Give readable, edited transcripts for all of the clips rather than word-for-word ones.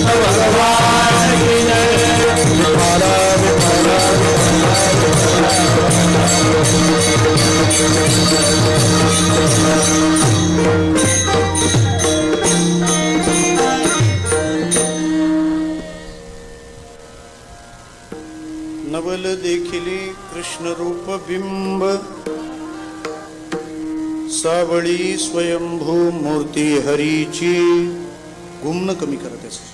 भगवान की नवल देखिली कृष्ण रूप बिंब सावळी स्वयंभू मूर्ती हरीची. गुमन कमी करत आहे.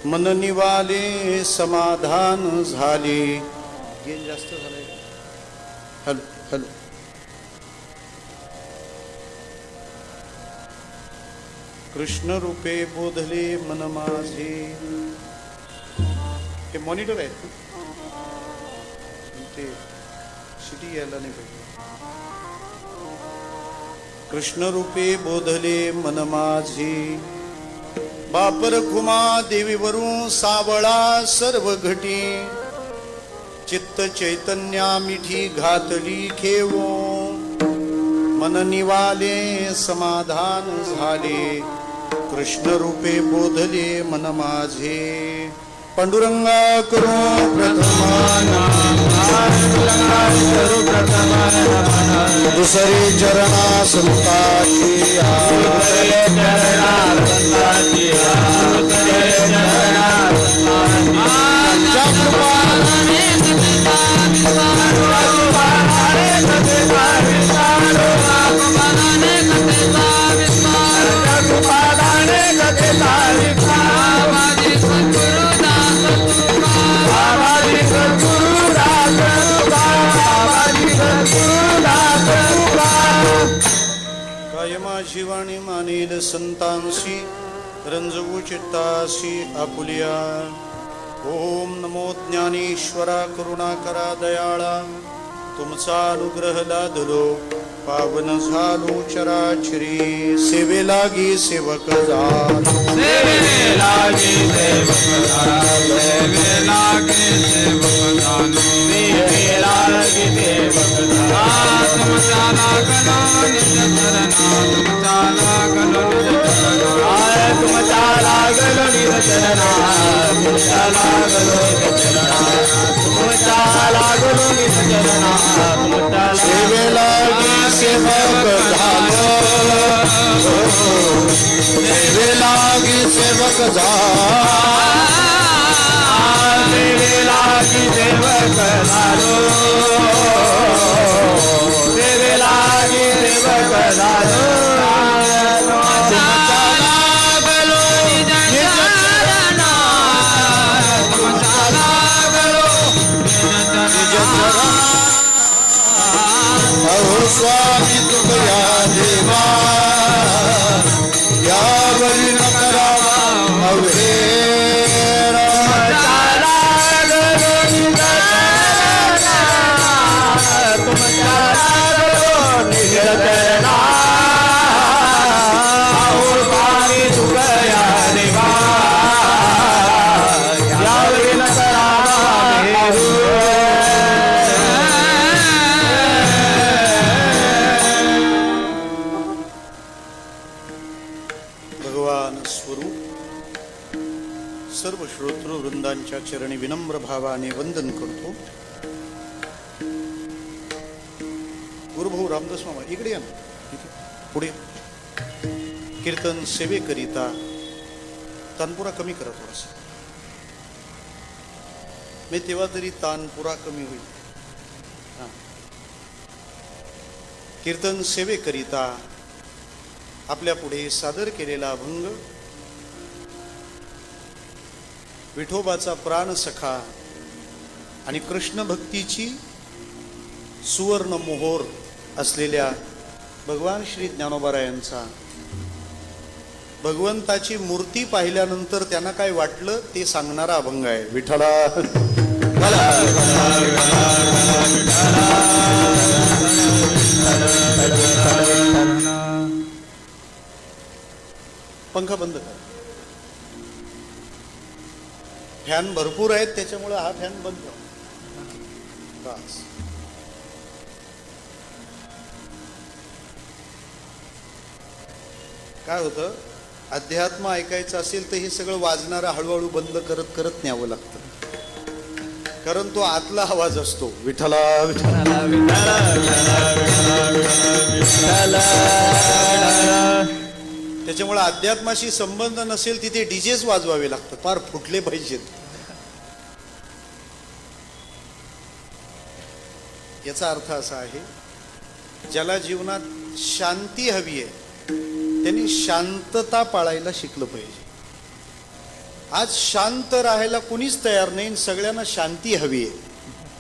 मन निवाले समाधान झाले. गेन जास्त झालंय. Hello hello. कृष्ण रूपे बोधले मन माझे. हे मॉनिटर आहेत ते सिटी यायला नाही पाहिजे. कृष्ण रूपे बोधले मन माझे. बापर खुमा देवीवरून सावळा सर्व घटी. चित्त चैतन्या मिठी घातली खेवो. मन निवाले समाधान झाले. कृष्ण रूपे बोधले मन माझे. पांडुरंगा करू प्रथमाना दुसरे चरणा संताची शिवाणी मानेल संतांशी रंजवू चित्ताशी आपुलिया. ओम नमो ज्ञानेश्वरा करुणाकरा दयाळा. तुमचा अनुग्रह लादलो पावन झालो चराचरी. सेवे लागी सेवक झालो. सेवे लागी सेवक झालो. सेवे लागी सेवक झालो. सेवे लागी सेवक झालो. तुमचा लागलो निज चरणा. तुमचा लागलो निज चरणा. तुमचा लागलो निज चरणा. तुमचा लागलो निज चरणा. तुमचा लागलो निज चरणा. तुमचा सेवे लागी सेवक झालो. सेवे लागी सेवक झालो. सेवे लागी सेवक झालो. सेवे लागी सेवक झालो. तुमचा लागलो निज चरणा. तुमचा लागलो निज चरणा. अहो स्वामी तुमया देवा यावरी न करावा अवहेर. तुमचा लागलो निज चरणा. तुमचा लागलो निज चरणा. अहो स्वामी तुमया देवा यावरी न करावा भगवान स्वरूप सर्व श्रोतृ वृंदांच्या चरणी विनम्र भावाने वंदन करतो. गुरुभाऊ रामदास मामा इकडे या ना. इथे पुढे. कीर्तन सेवेकरिता तानपुरा कमी करा थोडासा. मी तेव्हा तरी तानपुरा कमी होईल. कीर्तन सेवेकरिता आपल्या पुढे सादर केलेला अभंग विठोबाचा प्राण सखा आणि कृष्ण भक्तीची सुवर्ण मोहोर असलेल्या भगवान श्री ज्ञानोबारायांचा. भगवंताची मूर्ती पाहिल्यानंतर त्यांना काय वाटलं ते सांगणारा अभंग आहे. विठ्ठला पंखा बंद कर. फॅन भरपूर आहेत त्याच्यामुळे हा फॅन बंद कर. बस. काय होतं अध्यात्म ऐकायचं असेल तर हे सगळं वाजणारं हळूहळू बंद करत करत न्यावं लागतं, कारण तो आतला आवाज असतो विठ्ठला विठ्ठला. त्याच्यामुळे अध्यात्माशी संबंध नसेल तिथे डीजेच वाजवावे लागतात, फार फुटले पाहिजेत. याचा अर्थ असा आहे, ज्याला जीवनात शांती हवी आहे त्यांनी शांतता पाळायला शिकलं पाहिजे. आज शांत राहायला कुणीच तयार नाही, सगळ्यांना शांती हवी आहे.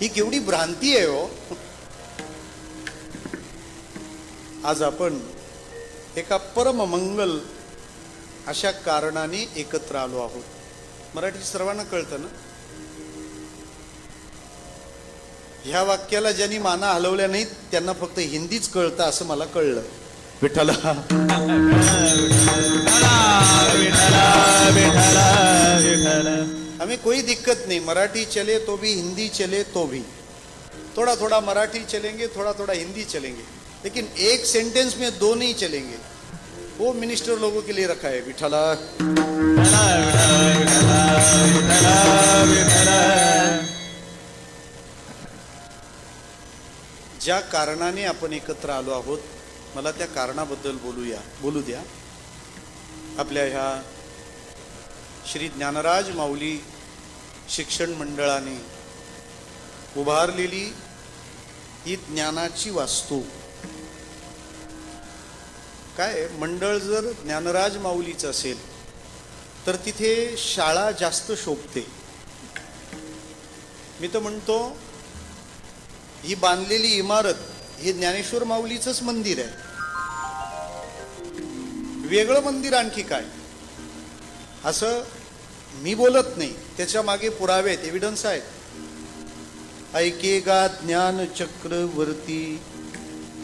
ही केवढी भ्रांती आहे हो. आज आपण एका परममंगल अशा कारणाने एकत्र आलो आहोत. मराठी सर्वांना कळतं ना? ह्या वाक्याला ज्यांनी माना हलवल्या नाहीत त्यांना फक्त हिंदीच कळतं असं मला कळलं. विठ्ठला हमें कोई दिक्कत नहीं, मराठी चले तो भी, हिंदी चले तो भी. थोड़ा थोड़ा मराठी चलेंगे, थोड़ा थोड़ा हिंदी चलेंगे, लेकिन एक सेंटेंस में दो नहीं चलेंगे. वो मिनिस्टर लोगों के लिए रखा है. विठ्ठला ज्या कारणाने आपण एकत्र आलो आहोत, मला त्या कारणाबद्दल बोलू द्या. आपल्या ह्या श्री ज्ञानराज माऊली शिक्षण मंडळाने उभारलेली ही ज्ञानाची वास्तू. काय मंडळ जर ज्ञानराज माऊलीचं असेल तर तिथे शाळा जास्त शोभते. मी तर म्हणतो ही बांधलेली इमारत हे ज्ञानेश्वर माऊलीचंच मंदिर आहे. वेगळं मंदिर आणखी काय असं मी बोलत नाही, त्याच्या मागे पुरावे आहेत, एव्हिडन्स आहेत. ऐकेगा ज्ञान चक्रवर्ती,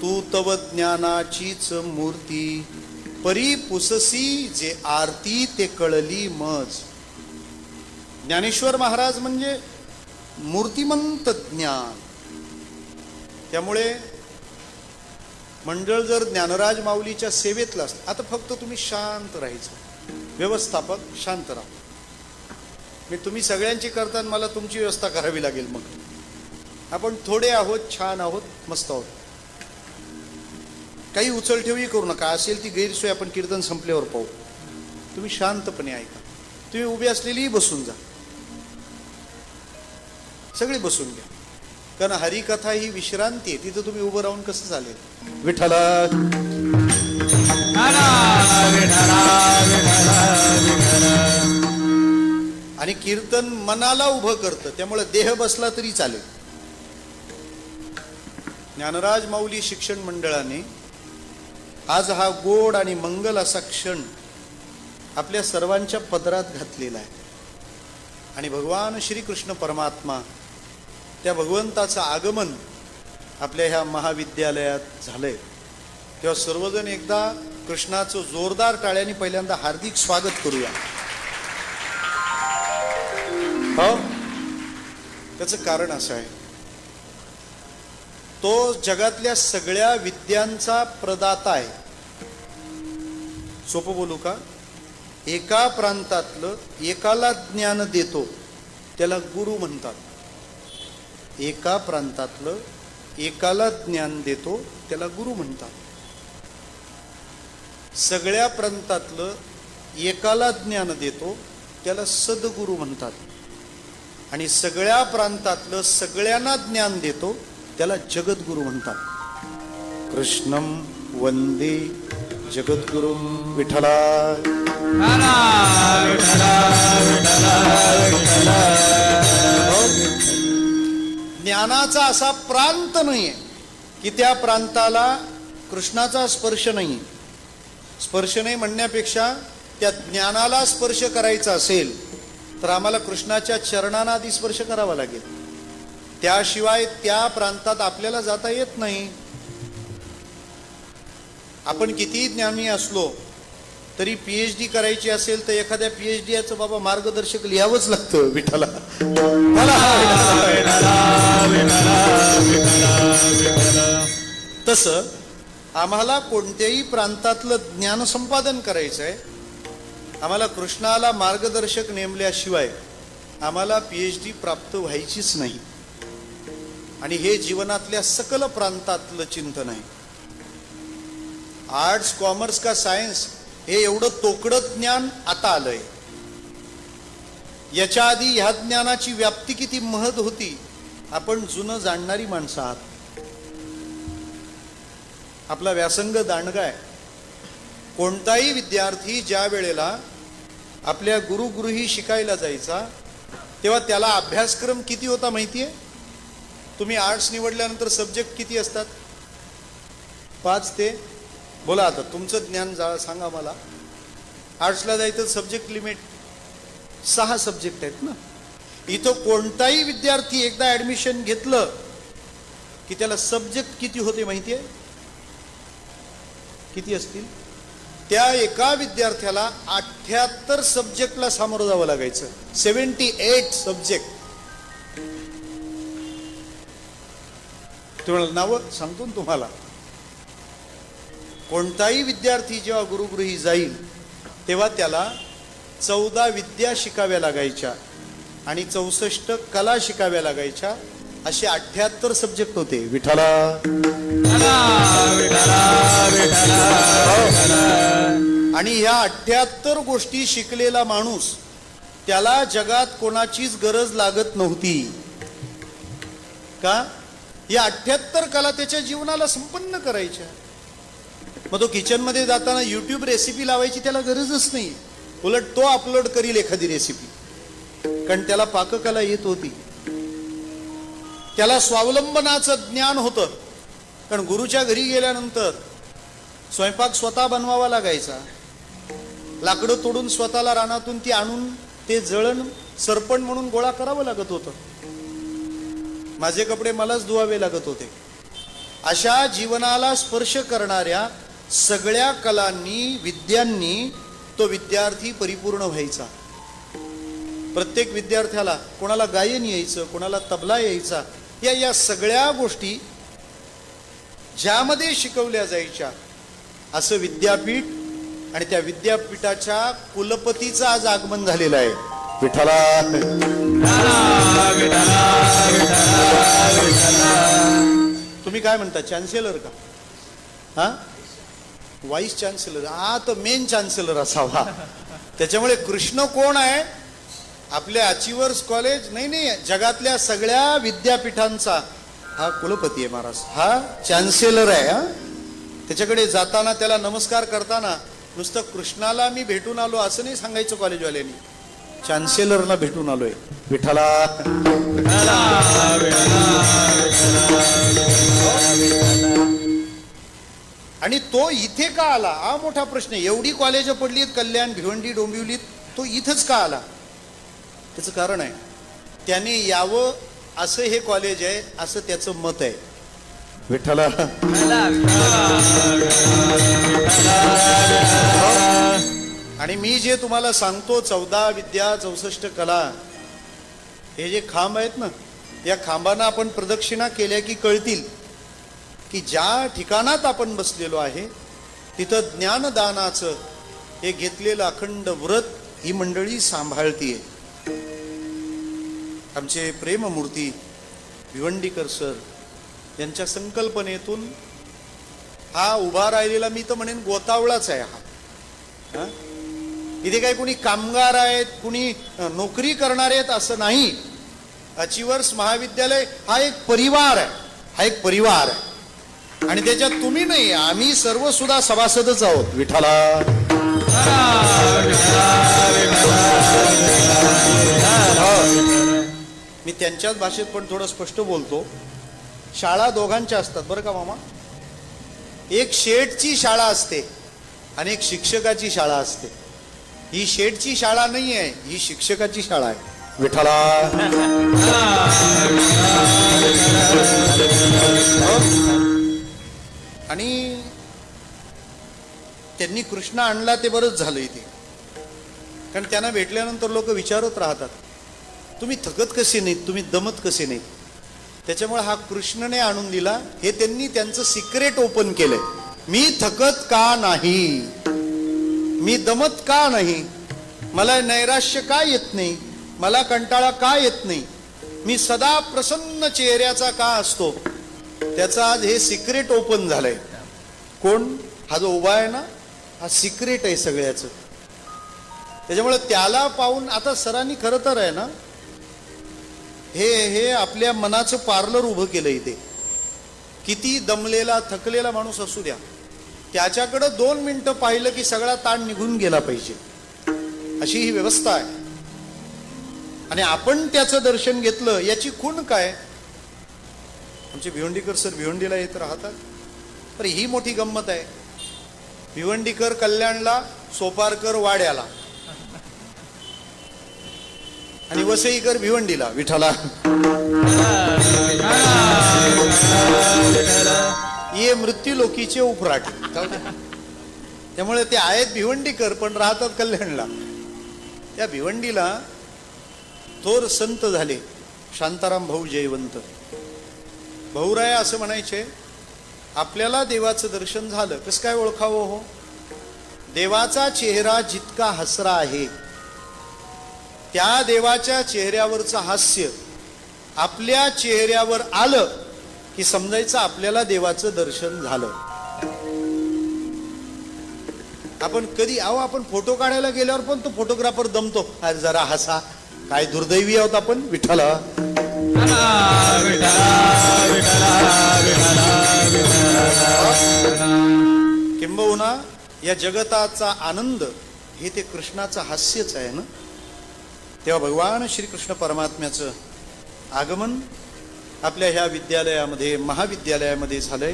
तू तव ज्ञानाचीच मूर्ती, परी पुससी जे आरती ते कळली मज. ज्ञानेश्वर महाराज म्हणजे मूर्तिमंत ज्ञान. त्यामुळे मंडळ जर ज्ञानराज माऊलीच्या सेवेतलं असतं, आता फक्त तुम्ही शांत राहायचं, व्यवस्थापक शांत राहा. मी तुम्ही सगळ्यांची करता, मला तुमची व्यवस्था करावी लागेल. मग आपण थोडे आहोत, छान आहोत, मस्त आहोत, काही उचलठेवही करू नका. असेल ती गैरसोय आपण कीर्तन संपल्यावर पाहू. तुम्ही शांतपणे ऐका. तुम्ही उभी असलेलीही बसून जा, सगळी बसून घ्या, कारण हरिकथा ही विश्रांती आहे. तिथं तुम्ही उभं राहून कसं चालेल. विठ्ठला आणि कीर्तन मनाला उभं करतं, त्यामुळे देह बसला तरी चालेल. ज्ञानराज माऊली शिक्षण मंडळाने आज हा गोड आणि मंगल असा क्षण आपल्या सर्वांच्या पदरात घातलेला आहे. आणि भगवान श्रीकृष्ण परमात्मा, त्या भगवंताचं आगमन आपल्या ह्या महाविद्यालयात झालंय, तेव्हा सर्वजण एकदा कृष्णाचं जोरदार टाळ्यांनी पहिल्यांदा हार्दिक स्वागत करूया. हो, त्याचं कारण असं आहे, तो जगातल्या सगळ्या विद्यांचा प्रदाता आहे. सोपं बोलू का? एका प्रांतातलं एकाला ज्ञान देतो त्याला गुरु म्हणतात. एका प्रांतातलं एकाला ज्ञान देतो त्याला गुरु म्हणतात. सगळ्या प्रांतातलं एकाला ज्ञान देतो त्याला सद्गुरु म्हणतात. आणि सगळ्या प्रांतातलं सगळ्यांना ज्ञान देतो त्याला जगद्गुरु म्हणतात. कृष्णम वंदे जगद्गुरु विठ्ठला. ज्ञानाचा असा प्रांत नाहीये की त्या प्रांताला कृष्णाचा स्पर्श नाही. स्पर्श नाही म्हणण्यापेक्षा त्या ज्ञानाला स्पर्श करायचा असेल तर आम्हाला कृष्णाच्या चरणांना आधी स्पर्श करावा लागेल. त्याशिवाय त्या प्रांतात आपल्याला जाता येत नाही. आपण किती ज्ञानी असलो तरी PhD करायची असेल तर एखाद्या PhDचं बाबा मार्गदर्शक लिहावंच लागतं. विठ्ठला तसं आम्हाला कोणत्याही प्रांतातलं ज्ञान संपादन करायचं आहे आम्हाला कृष्णाला मार्गदर्शक नेमल्याशिवाय आम्हाला PhD प्राप्त व्हायचीच नाही. आणि हे जीवनातल्या सकल प्रांतातलं चिंतन आहे. आर्ट्स, कॉमर्स का सायन्स हे एवढं तोकडं ज्ञान आता आलंय. याच्या आधी ह्या ज्ञानाची व्याप्ती किती महत होती. आपण जुनं जाणणारी माणसं आहात. आपला व्यासंग दांडगा आहे. कोणताही विद्यार्थी ज्या वेळेला आपल्या गुरुगृही शिकायला जायचा तेव्हा त्याला अभ्यासक्रम किती होता माहितीये? तुम्ही आर्ट्स निवडल्यानंतर सब्जेक्ट किती असतात? 5 ते बोला आता तुमचं ज्ञान सांगा मला. आर्ट्सला जायचं सब्जेक्ट लिमिट 6 सब्जेक्ट आहेत ना. इथं कोणताही विद्यार्थी एकदा ऍडमिशन घेतलं की त्याला सब्जेक्ट किती होते माहितीये? किती असतील? त्या एका विद्यार्थ्याला 78 सब्जेक्टला सामोरं जावं लागायचं. 78 सब्जेक्ट. तुम्हाला नावं सांगतो ना तुम्हाला. कोणताही विद्यार्थी जेव्हा गुरुगृही जाईल तेव्हा त्याला 14 विद्या शिकाव्या लागायच्या आणि 64 कला शिकाव्या लागायच्या. असे 78 सब्जेक्ट होते. विठ्ठला आणि ह्या 78 गोष्टी शिकलेला माणूस त्याला जगात कोणाचीच गरज लागत नव्हती. का? या 78 कला त्याच्या जीवनाला संपन्न करायच्या. मग तो किचन मध्ये जाताना YouTube रेसिपी लावायची त्याला गरजच नाही. उलट तो अपलोड करील एखादी रेसिपी, कारण त्याला पाककला येत होती. त्याला स्वावलंबनाचं ज्ञान होतं, कारण गुरुच्या घरी गेल्यानंतर स्वयंपाक स्वतः बनवावा लागायचा. लाकडं तोडून स्वतःला रानातून ती आणून ते जळण सरपण म्हणून गोळा करावं लागत होतं. माझे कपडे मलाच धुवावे लागत होते. अशा जीवनाला स्पर्श करणाऱ्या सगळ्या कलांनी, विद्यांनी तो विद्यार्थी परिपूर्ण व्हायचा. प्रत्येक विद्यार्थ्याला कोणाला गायन यायचं, कोणाला तबला यायचा. या सगळ्या गोष्टी ज्यामध्ये शिकवल्या जायच्या असं विद्यापीठ आणि त्या विद्यापीठाच्या कुलपतीचं आज आगमन झालेलं आहे. विठ्ठला तुम्ही काय म्हणता? चान्सेलर का? हा, वाईस चान्सेलर. हा तर मेन चान्सेलर असावा. त्याच्यामुळे कृष्ण कोण आहे? आपल्या अचिव्हर्स कॉलेज नाही, जगातल्या सगळ्या विद्यापीठांचा हा कुलपती आहे महाराज. हा चान्सेलर आहे. हा, त्याच्याकडे जाताना त्याला नमस्कार करताना नुसतं कृष्णाला मी भेटून आलो असं नाही सांगायचं कॉलेजवाल्यांनी. चान्सेलरला भेटून आलोय. विठ्ठला आणि तो इथे का आला हा मोठा प्रश्न. एवढी कॉलेज पडलीत, कल्याण, भिवंडी, डोंबिवलीत, तो इथंच का आला? त्याचं कारण आहे, त्याने यावं असं हे कॉलेज आहे असं त्याचं मत आहे. विठ्ठला आणि मी जे तुम्हाला सांगतो 14 विद्या 64 कला, हे जे खांब आहेत ना, या खांबांना आपण प्रदक्षिणा केल्या की कळतील की ज्या ठिकाणात आपण बसलेलो आहे तिथं ज्ञानदानाचं हे घेतलेलं अखंड व्रत ही मंडळी सांभाळतीये. आमचे प्रेममूर्ती भिवंडीकर सर यांच्या संकल्पनेतून हा उभा राहिलेला मी तर म्हणेन गोतावळाच आहे. हा, इथे काही कुणी कामगार आहेत, कुणी नोकरी करणार आहेत असं नाही. अचिव्हर्स महाविद्यालय हा एक परिवार आहे. हा एक परिवार आहे आणि त्याच्यात तुम्ही नाही, आम्ही सर्व सुद्धा सभासदच आहोत. विठ्ठला मी त्यांच्याच भाषेत पण थोडं स्पष्ट बोलतो. शाळा दोघांच्या असतात बरं का मामा. एक शेठची शाळा असते आणि एक शिक्षकाची शाळा असते. ही शेठची शाळा नाही आहे, ही शिक्षकाची शाळा आहे. विठ्ठला आणि त्यांनी कृष्ण आणला ते बरंच झालं इथे, कारण त्यांना भेटल्यानंतर लोक विचारत राहतात तुम्ही थकत कसे नाहीत, तुम्ही दमत कसे नाहीत. त्याच्यामुळे हा कृष्णने आणून दिला. हे त्यांनी त्यांचं सिक्रेट ओपन केलंय. मी थकत का नाही, मी दमत का नाही, मला नैराश्य का येत नाही, मला कंटाळा का येत नाही, मी सदा प्रसन्न चेहऱ्याचा का असतो, त्याचं आज हे सिक्रेट ओपन झालंय. कोण? हा जो उभा आहे ना, हा सिक्रेट आहे सगळ्याचं. त्याच्यामुळे त्याला पाहून आता सरांनी खरं तर आहे ना, हे आपल्या मनाचं पार्लर उभं केलं इथे. किती दमलेला थकलेला माणूस असू द्या, त्याच्याकडं 2 मिनिटं पाहिलं की सगळा ताण निघून गेला पाहिजे, अशी ही व्यवस्था आहे. आणि आपण त्याचं दर्शन घेतलं याची खूण काय? आमचे भिवंडीकर सर भिवंडीला येत राहतात. तर ही मोठी गंमत आहे. भिवंडीकर कल्याणला, सोपारकर वाड्याला आणि वसईकर भिवंडीला. विठाला ये मृत्यू लोकीचे उपराट. त्यामुळे ते आहेत भिवंडीकर पण राहतात कल्याणला. त्या भिवंडीला थोर संत झाले शांताराम भाऊ जयवंत. भाऊराय असं म्हणायचे, आपल्याला देवाचं दर्शन झालं कसं काय ओळखावं हो? देवाचा चेहरा जितका हसरा आहे, त्या देवाच्या चेहऱ्यावरचं हास्य आपल्या चेहऱ्यावर आलं की समजायचं आपल्याला देवाचं दर्शन झालं. आपण कधी आपण फोटो काढायला गेल्यावर पण तो फोटोग्राफर दमतो, अरे जरा हसा, काय दुर्दैवी आहोत आपण. विठ्ठला किंबहुना या जगताचा आनंद हे ते कृष्णाचं हास्यच आहे ना. तेव्हा भगवान श्रीकृष्ण परमात्म्याचं आगमन आपल्या ह्या विद्यालयामध्ये, महाविद्यालयामध्ये झालंय.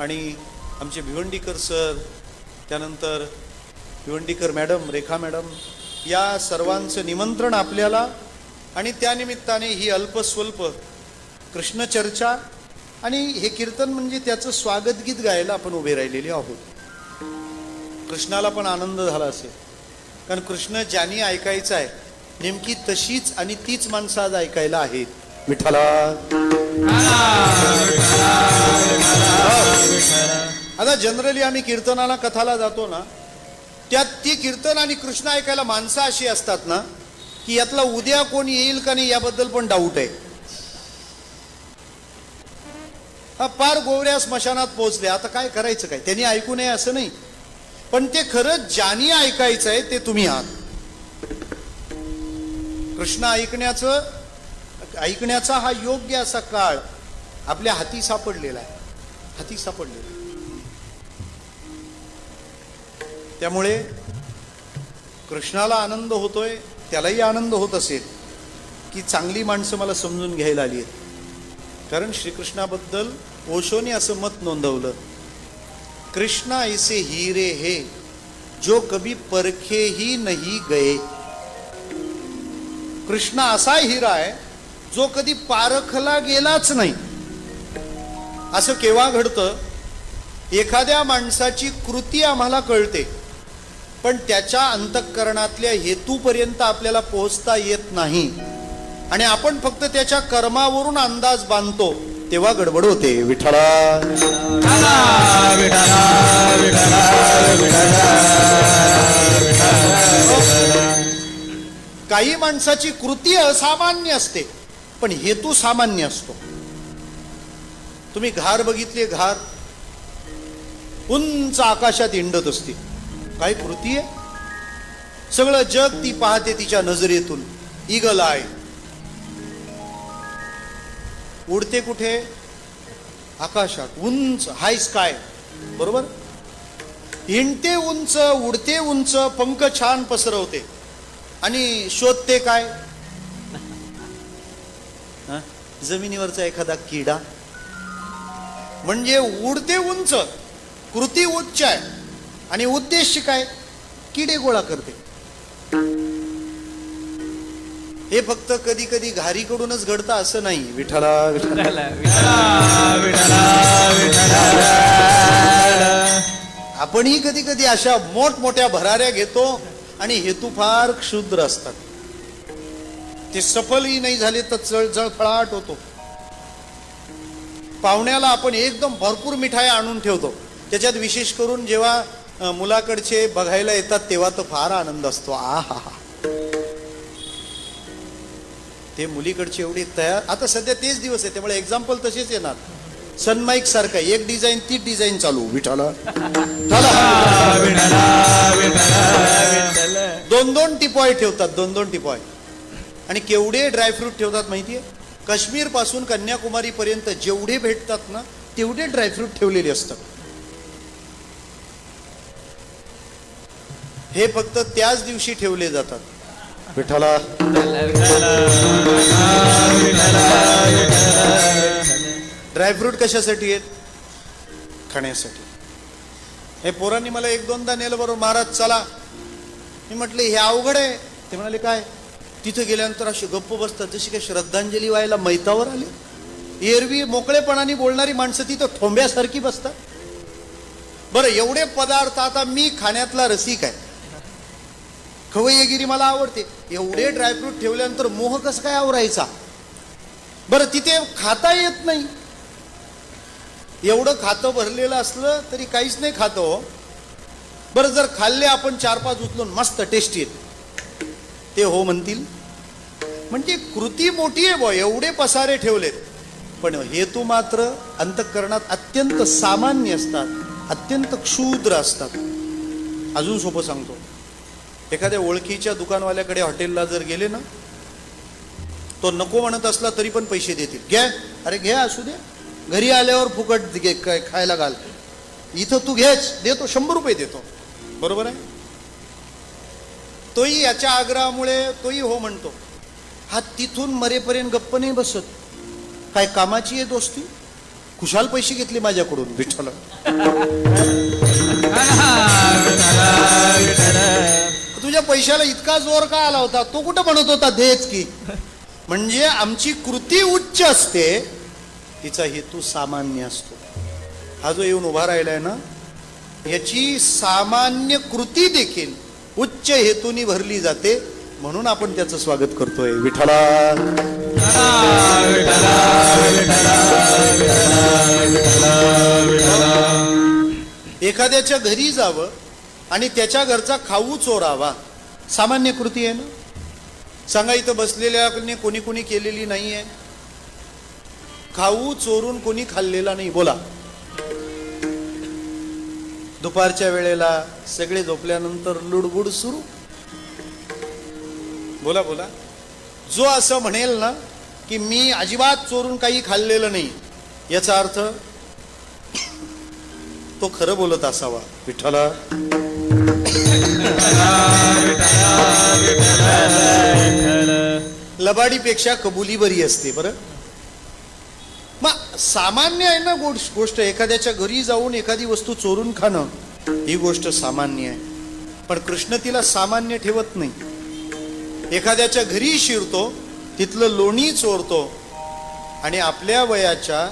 आणि आमचे भिवंडीकर सर, त्यानंतर भिवंडीकर मॅडम, रेखा मॅडम, या सर्वांचं निमंत्रण आपल्याला. आणि त्यानिमित्ताने ही अल्पस्वल्प कृष्ण चर्चा आणि हे कीर्तन म्हणजे त्याचं स्वागत गीत गायला आपण उभे राहिलेले आहोत. कृष्णाला पण आनंद झाला असेल, कारण कृष्ण ज्यांनी ऐकायचं आहे नेमकी तशीच आणि तीच माणसं आज ऐकायला आहेत. विठ्ठला आता जनरली आम्ही कीर्तनाला, कथाला जातो ना, त्यात ती कीर्तन आणि कृष्ण ऐकायला माणसं अशी असतात ना की यातला उद्या कोण येईल का नाही याबद्दल पण डाऊट आहे. हा पार गोवऱ्या स्मशानात पोहोचले, आता काय करायचं काय? त्यांनी ऐकू नये असं नाही, पण ते खरंच ज्यांनी ऐकायचं आहे ते तुम्ही आहात. कृष्ण ऐकण्याचा हा योग्य असा काळ आपल्या हाती सापडलेला आहे, हाती सापडलेला. त्यामुळे कृष्णाला आनंद होतोय, त्यालाही आनंद होत असेल की चांगली माणसं मला समजून घ्यायला आली आहेत. कारण श्रीकृष्णाबद्दल ओशोने असं मत नोंदवलं, कृष्णा ऐसे हीरे हे जो कभी परखे ही नहीं गए. कृष्ण असा हिरा आहे जो कधी पारखला गेलाच नाही. असं केव्हा घडतं? एखाद्या माणसाची कृती आम्हाला कळते पण त्याच्या अंतःकरणातल्या हेतूपर्यंत आपल्याला पोहोचता येत नाही आणि आपण फक्त त्याच्या कर्मावरून अंदाज बांधतो, तेव्हा गडबड होते. विठ्ठला काही माणसाची कृती असामान्य असते पण हेतू सामान्य असतो. तुम्ही घार बघितले, घार उंच आकाशात इंडत असते, काय कृती आहे? सगळं जग ती पाहते तिच्या नजरेतून. ईगल आय उडते कुठे? आकाशात, उंच, हाय स्काय. बरोबर? हिंडते उंच, उडते उंच, पंख छान पसरवते आणि शोधते काय? जमिनीवरचा एखादा किडा. म्हणजे उडते उंच, कृती उच्च आहे आणि उद्देश काय? किडे गोळा करते. हे फक्त कधी कधी घारीकडूनच घडतं असं नाही. विठ्ठला आपणही कधी कधी अशा मोठमोठ्या भराऱ्या घेतो आणि हेतू फार क्षुद्र असतात. ते सफलही नाही झाले तर जळफळाट होतो. पाहुण्याला आपण एकदम भरपूर मिठाई आणून ठेवतो, त्याच्यात विशेष करून जेव्हा मुलाकडचे बघायला येतात तेव्हा तर फार आनंद असतो. आ हा हा, ते मुलीकडचे एवढे तयार. आता सध्या तेच दिवस आहे त्यामुळे एक्झाम्पल तसेच येणार. सनमाईक सारखा एक डिझाईन ती डिझाईन चालू. विठाला दोन दोन टिपॉय ठेवतात, दोन दोन टिपॉय. आणि केवढे ड्रायफ्रूट ठेवतात माहितीये? काश्मीर पासून कन्याकुमारी पर्यंत जेवढे भेटतात ना तेवढे ड्रायफ्रूट ठेवलेले असतात. हे फक्त त्याच दिवशी ठेवले जातात. विठाला ड्रायफ्रूट कशासाठी आहेत? खाण्यासाठी. हे पोरांनी मला एक दोनदा नेलं बरोबर, महाराज चला. मी म्हटले हे अवघड आहे. ते म्हणाले काय? तिथे गेल्यानंतर अशी गप्प बसतात जशी काही श्रद्धांजली व्हायला मैतावर आली. एरवी मोकळेपणाने बोलणारी माणसं तिथं ठोंब्यासारखी बसतात. बरं एवढे पदार्थ, आता मी खाण्यातला रसिक आहे, खवय्यगिरी मला आवडते. एवढे ड्रायफ्रूट ठेवल्यानंतर मोह कसं काय आवरायचा? बरं तिथे खाता येत नाही. एवढं खातं भरलेलं असलं तरी काहीच नाही खातं हो. बरं जर खाल्ले आपण 4-5 उचलून मस्त टेस्टी आहेत, ते हो म्हणतील. म्हणजे कृती मोठी आहे बॉ, एवढे पसारे ठेवलेत. पण हेतू मात्र अंतःकरणात अत्यंत सामान्य असतात, अत्यंत क्षुद्र असतात. अजून सोपं सांगतो. एखाद्या ओळखीच्या दुकानवाल्याकडे हॉटेलला जर गेले ना, तो नको म्हणत असला तरी पण पैसे देतील. घ्या, अरे घ्या, असू दे, घरी आल्यावर फुकट खायला घाल, इथं तू घ्याच, देतो 100 रुपये देतो. बरोबर आहे? तोही याच्या आग्रहामुळे तोही हो म्हणतो. हा तिथून मरेपर्यंत गप्प नाही बसत. काय कामाची आहे दोस्ती? खुशाल पैसे घेतले माझ्याकडून. विठ्ठल तुझ्या पैशाला इतका जोर का आला होता? तो कुठं म्हणत होता देच की? म्हणजे आमची कृती उच्च असते, तिचा हेतू सामान्य असतो. हा जो येऊन उभा राहिलाय ना, याची सामान्य कृती देखील उच्च हेतूनी भरली जाते. म्हणून आपण त्याचं स्वागत करतोय. विठ्ठला एखाद्याच्या घरी जावं आणि त्याच्या घरचा खाऊ चोरावा, सामान्य कृती आहे ना? सांगा, इथं बसलेल्या कोणी कोणी केलेली नाही आहे? खाऊ चोरून कोणी खाल्लेला नाही? बोला. दुपारच्या वेळेला सगळे झोपल्यानंतर लुडबुड सुरू. बोला बोला. जो असं म्हणेल ना की मी अजिबात चोरून काही खाल्लेलं नाही, याचा अर्थ तो खरं बोलत असावा. विठ्ठला लबाडीपेक्षा कबुली बरी असते. बरं मग सामान्य आहे ना गोष्ट. एखाद्याच्या घरी जाऊन एखादी वस्तू चोरून खाणं ही गोष्ट सामान्य आहे. पण कृष्ण तिला सामान्य ठेवत नाही. एखाद्याच्या घरी शिरतो, तिथलं लोणी चोरतो आणि आपल्या वयाच्या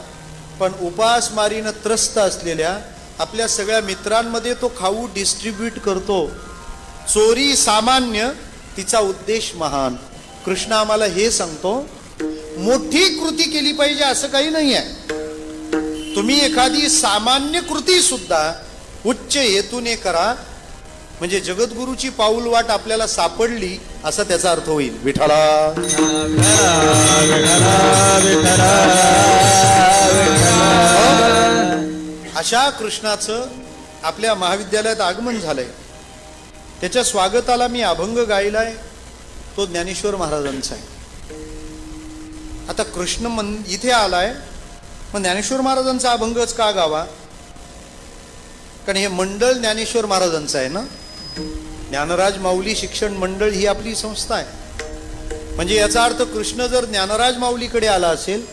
पण उपासमारीनं त्रस्त असलेल्या आपल्या सगळ्या मित्रांमध्ये तो खाऊ डिस्ट्रीब्यूट करतो. चोरी सामान्य, तिचा उद्देश महान. कृष्ण आम्हाला हे सांगतो, मोठी कृती केली पाहिजे असं काही नाही आहे. तुम्ही एखादी सामान्य कृती सुद्धा उच्च हेतूने करा, म्हणजे जगद्गुरूची पाऊल वाट आपल्याला सापडली असा त्याचा अर्थ होईल. विठ्ठला अशा कृष्णाचं आपल्या महाविद्यालयात आगमन झालंय. त्याच्या स्वागताला मी अभंग गायलाय, तो ज्ञानेश्वर महाराजांचा आहे. आता कृष्ण इथे आलाय, मग ज्ञानेश्वर महाराजांचा अभंगच का गावा? कारण हे मंडळ ज्ञानेश्वर महाराजांचं आहे ना. ज्ञानराज माऊली शिक्षण मंडळ ही आपली संस्था आहे. म्हणजे याचा अर्थ कृष्ण जर ज्ञानराज माऊलीकडे आला असेल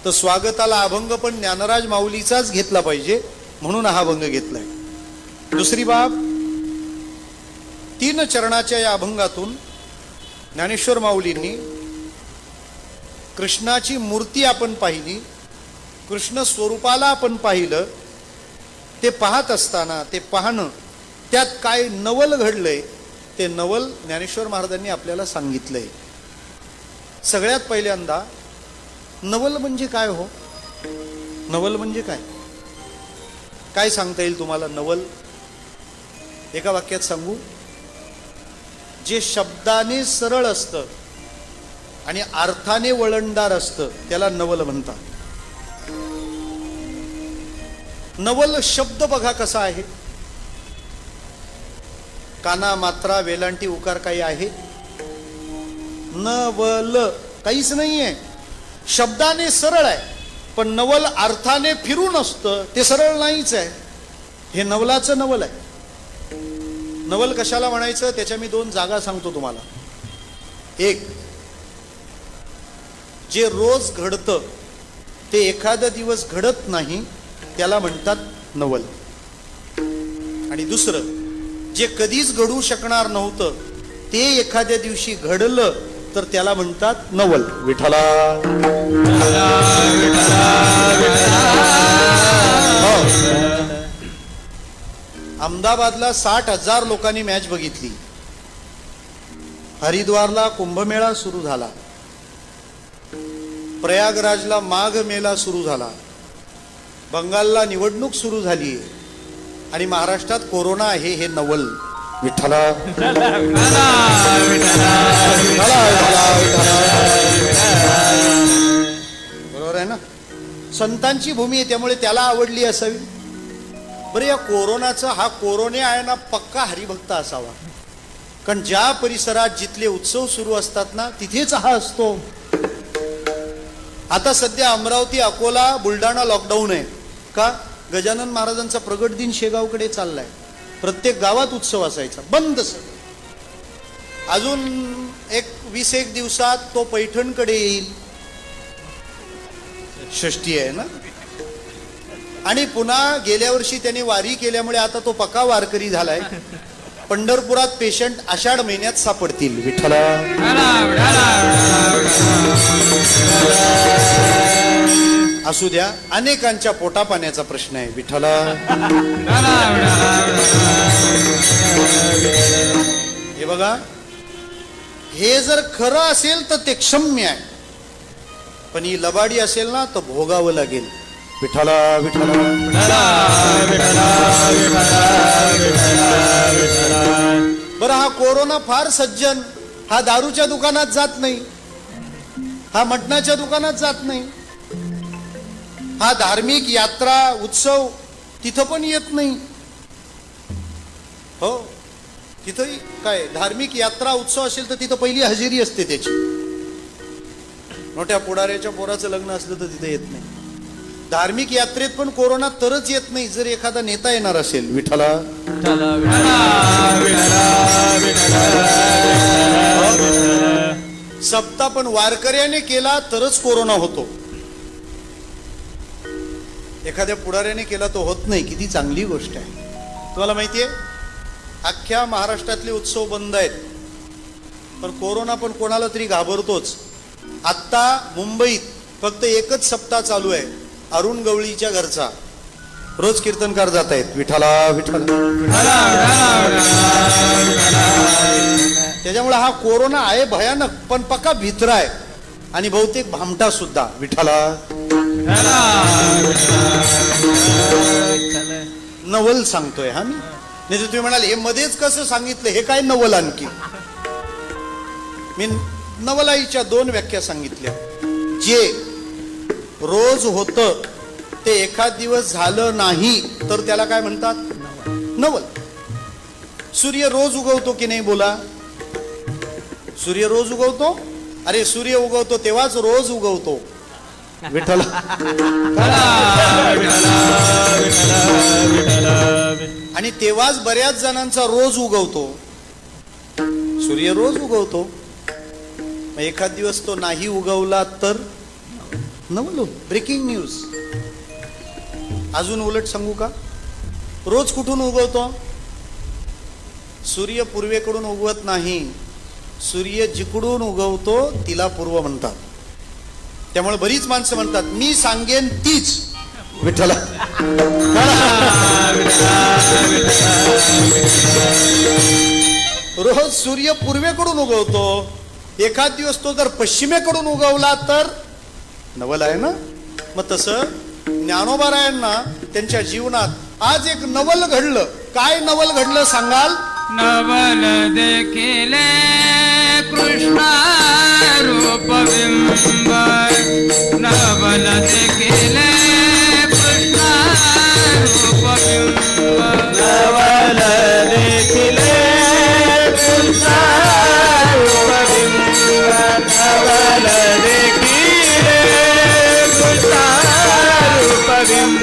तर स्वागताला अभंग पण ज्ञानराज माऊलीचाच घेतला पाहिजे, म्हणून हा अभंग घेतलाय. दुसरी बाब, 3 चरणाच्या या अभंगातून ज्ञानेश्वर माऊलींनी कृष्णाची मूर्ती आपण पाहिली, कृष्ण स्वरूपाला आपण पाहिलं. ते पाहत असताना, ते पाहणं, त्यात काय नवल घडलंय ते नवल ज्ञानेश्वर महाराजांनी आपल्याला सांगितलंय. सगळ्यात पहिल्यांदा नवल म्हणजे काय हो? नवल म्हणजे काय? काय सांगता येईल तुम्हाला? नवल एका वाक्यात सांगू, जे शब्दाने सरळ असतं आणि अर्थाने वळणदार असतं त्याला नवल म्हणतात. नवल शब्द बघा कसा आहे. काना मात्रा वेलांटी उकार काही आहे? नवल काहीच नाहीये. शब्दाने सरळ आहे, पण नवल अर्थाने फिरून असतं ते सरळ नाहीच आहे. हे नवलाचं नवल आहे. नवल कशाला म्हणायचं त्याच्या मी 2 जागा सांगतो तुम्हाला. एक, जे रोज घडतं ते एखादा दिवस घडत नाही त्याला म्हणतात नवल. आणि दुसरं, जे कधीच घडू शकणार नव्हतं ते एखाद्या दिवशी घडलं तर त्याला म्हणतात नवल. विठ्ठला अहमदाबादला 60,000 लोकांनी मॅच बघितली. हरिद्वारला कुंभमेळा सुरू झाला. प्रयागराजला माघ मेळा सुरू झाला. बंगालला निवडणूक सुरू झाली आणि महाराष्ट्रात कोरोना आहे. हे नवल. विठ्ठला बरोबर आहे ना. संतांची भूमी आहे त्यामुळे त्याला आवडली असावी. बरं, या कोरोनाचा हा कोरोना आहे ना पक्का हरिभक्त असावा. कारण ज्या परिसरात जिथले उत्सव सुरू असतात ना तिथेच हा असतो. आता सध्या अमरावती, अकोला, बुलढाणा लॉकडाऊन आहे. का? गजानन महाराजांचा प्रगट दिन शेगावकडे चाललाय. प्रत्येक गावात उत्सव असायचा, बंद सगळं. अजून 20-21 दिवसात तो पैठणकडे येईल. षष्ठी आहे ना. आणि पुन्हा गेल्या वर्षी त्याने वारी केल्यामुळे आता तो पक्का वारकरी झालाय. पंढरपुरात पेशंट आषाढ महिन्यात सापडतील. विठ्ठला असू द्या, अनेकांच्या पोटा पाण्याचा प्रश्न आहे. विठ्ठला हे बघा, हे जर खरं असेल तर ते क्षम्य आहे, पण ही लबाडी असेल ना तर भोगावं लागेल. विठ्ठला विठ्ठला बरं, हा कोरोना फार सज्जन. हा दारूच्या दुकानात जात नाही, हा मटणाच्या दुकानात जात नाही, हा धार्मिक यात्रा उत्सव तिथं पण येत नाही. हो, तिथंही काय धार्मिक यात्रा उत्सव असेल तर तिथं पहिली हजेरी असते त्याची. मोठ्या पुढाऱ्याच्या पोराचं लग्न असलं तर तिथे येत नाही. धार्मिक यात्रेत पण कोरोना तरच येत नाही जर एखादा नेता येणार असेल. विठ्ठला सप्ताह पण वारकऱ्याने केला तरच कोरोना होतो. एखाद्या पुढाऱ्याने केला तो होत नाही. किती चांगली गोष्ट आहे. तुम्हाला माहितीये, अख्ख्या महाराष्ट्रातले उत्सव बंद आहेत, पण कोरोना पण कोणाला तरी घाबरतोच. आत्ता मुंबईत फक्त एकच सप्ताह चालू आहे, अरुण गवळीच्या घरचा. रोज कीर्तनकार जात आहेत. विठ्ठला विठ्ठला. त्याच्यामुळे हा कोरोना आहे भयानक, पण पक्का भित्रा आहे आणि बहुतेक भामटा सुद्धा. विठ्ठला नवल सांगतोय हा मी. नाही तर तुम्ही म्हणाल हे मध्येच कसं सांगितलं, हे काय नवल? आणखी मी नवलाईच्या 2 व्याख्या सांगितल्या. जे रोज होतं ते एखाद दिवस झालं नाही तर त्याला काय म्हणतात? नवल. सूर्य रोज उगवतो की नाही? बोला. सूर्य रोज उगवतो. अरे सूर्य उगवतो तेव्हाच रोज उगवतो. विठ्ठल आणि तेव्हाच बऱ्याच जणांचा रोज उगवतो. सूर्य रोज उगवतो, मग एखाद दिवस तो नाही उगवला तर नवल. Breaking news. अजून उलट सांगू का? रोज कुठून उगवतो? सूर्य पूर्वेकडून उगवत नाही, सूर्य जिकडून उगवतो तिला पूर्व म्हणतात. त्यामुळे बरीच माणसं म्हणतात मी सांगेन तीच. विठ्ठला रोज सूर्य पूर्वेकडून उगवतो, एखाद दिवस तो जर पश्चिमेकडून उगवला तर नवल आहे ना. मग तसं ज्ञानोबारायांना त्यांच्या जीवनात आज एक नवल घडलं काय नवल घडलं सांगाल? नवल देखिले कृष्ण रूप बिंब, नवल देखिले कृष्ण रूप बिंब, नवल देखिले कृष्ण रूप बिंब, नवल देखिले कृष्ण रूप बिंब,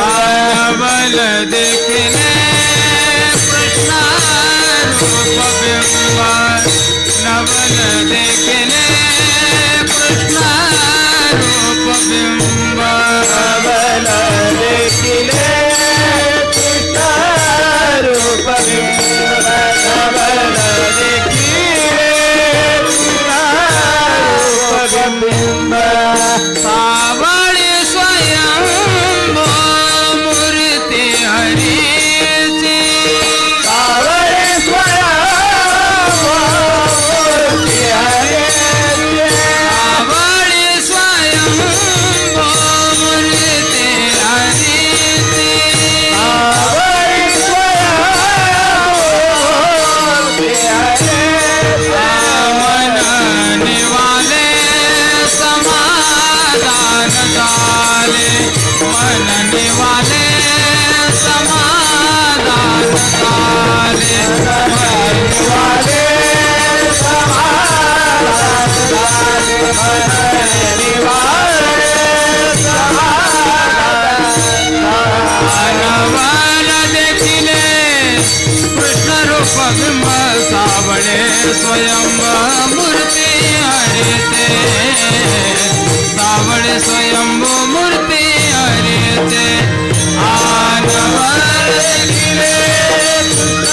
नवल देखिले रूप बिंब, नवल देखिले कृष्ण रूप बिंब, नवल देखिले कृष्ण रूप बिंब, नवल देखिले कृष्ण रूप बिंब, सावळी स्वयंभू मूर्ती हरीची, मन निवाले समाधान काले, मन निवाले समाधान काले, मन निवाले समाधान काले, नवल देखिले कृष्ण रूप बिंब, सावळे स्वयंभ मूर्ती हरिते, सावळे स्वयंभू मूर्ती हरिते, नवल देखिले कृष्ण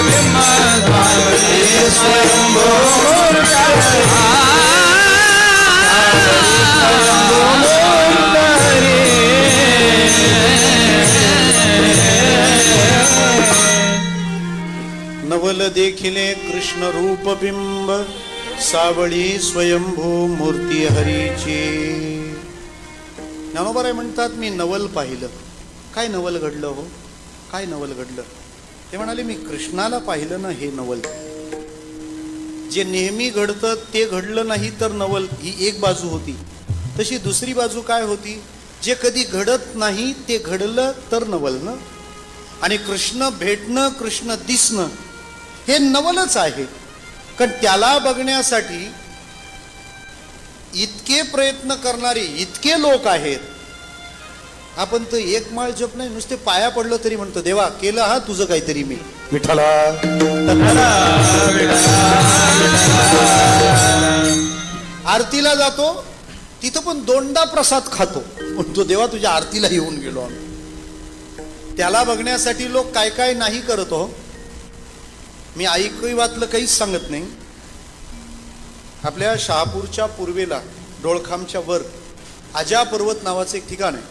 बिंब, सावळे स्वयंभू मूर्ती नवल देखिले कृष्ण रूप बिंब, सावळी स्वयंभू मूर्ती हरीची. ज्ञानोबाराय म्हणतात मी नवल पाहिलं. काय नवल घडलं हो? काय नवल घडलं? ते म्हणाले मी कृष्णाला पाहिलं ना, हे नवल. जे नेहमी घडतं ते घडलं नाही तर नवल, ही एक बाजू होती. तशी दुसरी बाजू काय होती? जे कधी घडत नाही ते घडलं तर नवल ना. आणि कृष्ण भेटणं, कृष्ण दिसणं हे नवलच आहे. कारण त्याला बघण्यासाठी इतके प्रयत्न करणारे इतके लोक आहेत. आपण तर एक माळ जप नाही, नुसते पाया पडलं तरी म्हणतो देवा केलं हा तुझं काहीतरी मी विठ्ठला. आरतीला जातो तिथं पण दोनदा प्रसाद खातो, म्हणतो देवा तुझ्या आरतीला येऊन गेलो आम्ही. त्याला बघण्यासाठी लोक काय काय नाही करत हो. मी ऐकवातलं काहीच सांगत नाही. आपल्या शहापूरच्या पूर्वेला डोळखामच्या वर आजा पर्वत नावाचं एक ठिकाण आहे.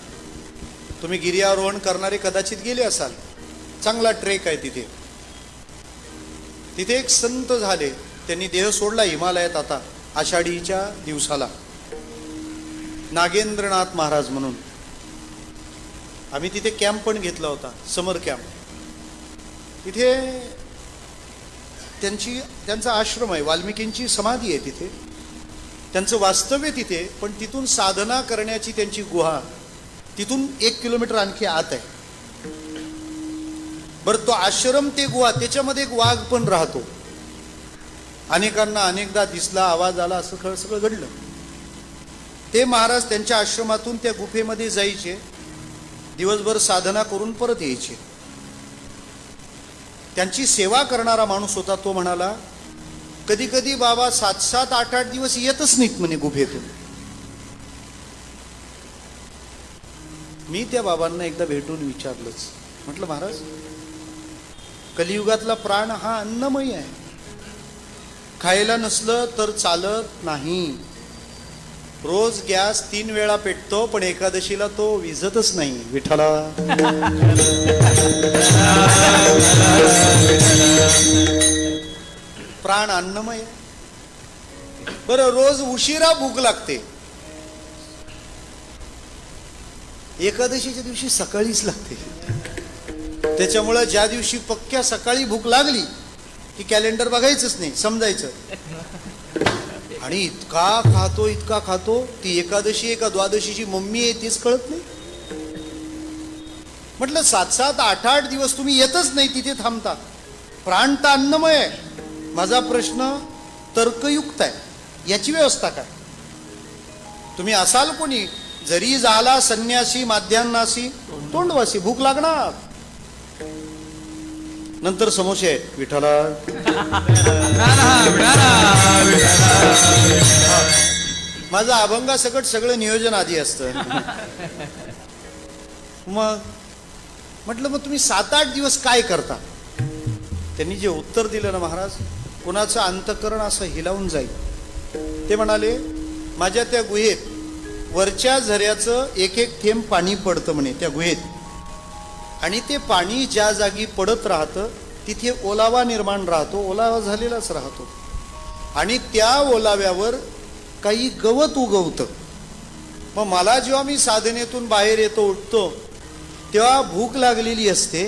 तुम्ही गिर्यारोहण करणारे कदाचित गेले असाल. चांगला ट्रेक आहे तिथे. तिथे एक संत झाले, त्यांनी देह सोडला हिमालयात आता आषाढीच्या दिवसाला. नागेंद्रनाथ महाराज म्हणून आम्ही तिथे कॅम्प पण घेतला होता, समर कॅम्प. तिथे त्यांचा आश्रम आहे, वाल्मिकींची समाधी आहे तिथे, त्यांचं वास्तव्य तिथे. पण तिथून साधना करण्याची त्यांची गुहा तिथून 1 किलोमीटर आणखी आत आहे. बरं तो आश्रम ते गुहा, त्याच्यामध्ये एक वाघ पण राहतो. अनेकांना अनेकदा दिसला, आवाज आला, असं सगळं घडलं. ते महाराज त्यांच्या आश्रमातून त्या गुफेमध्ये जायचे, दिवसभर साधना करून परत यायचे. त्यांची सेवा करणारा माणूस होता. तो म्हणाला कधी कधी बाबा 7-7, 8-8 दिवस येतच नाहीत म्हणे गुफेतून. मी त्या बाबांना एकदा भेटून विचारलंच, म्हटलं महाराज कलियुगातला प्राण हा अन्नमय आहे, खायला नसलं तर चालत नाही. रोज गॅस 3 वेळा पेटतो, पण एकादशीला तो विझतच नाही. विठ्ठला प्राण अन्नमय. बरं रोज उशिरा भूक लागते, एकादशीच्या दिवशी सकाळीच लागते. त्याच्यामुळं ज्या दिवशी पक्क्या सकाळी भूक लागली की कॅलेंडर बघायचंच नाही, समजायचं. आणि इतका खातो ती एकादशी आहे का द्वादशीची मम्मी आहे तीच कळत नाही. म्हटलं 7-7, 8-8 दिवस तुम्ही येतच नाही, तिथे थांबता. प्राण तर अन्नमय आहे. माझा प्रश्न तर्कयुक्त आहे, याची व्यवस्था काय? तुम्ही असाल कोणी, जरी झाला संन्यासी माध्यान्नासी तोंडवासी, भूक लागणार. नंतर समोसे आहेत, विठ्ठला माझं अभंगासकट सगळं नियोजन आधी असतं. मग म्हटलं मग तुम्ही 7-8 दिवस काय करता? त्यांनी जे उत्तर दिलं ना महाराज, कुणाचं अंतःकरण असं हिलावून जाईल. ते म्हणाले, माझ्या त्या गुहेत वरच्या झऱ्याचं एक थेंब पाणी पडतं म्हणे त्या गुहेत, आणि ते पाणी ज्या जागी पडत राहतं तिथे ओलावा निर्माण राहतो, ओलावा झालेलाच राहतो. आणि त्या ओलाव्यावर काही गवत उगवतं. मग मला जेव्हा मी साधनेतून बाहेर येतो, उठतो, तेव्हा भूक लागलेली असते.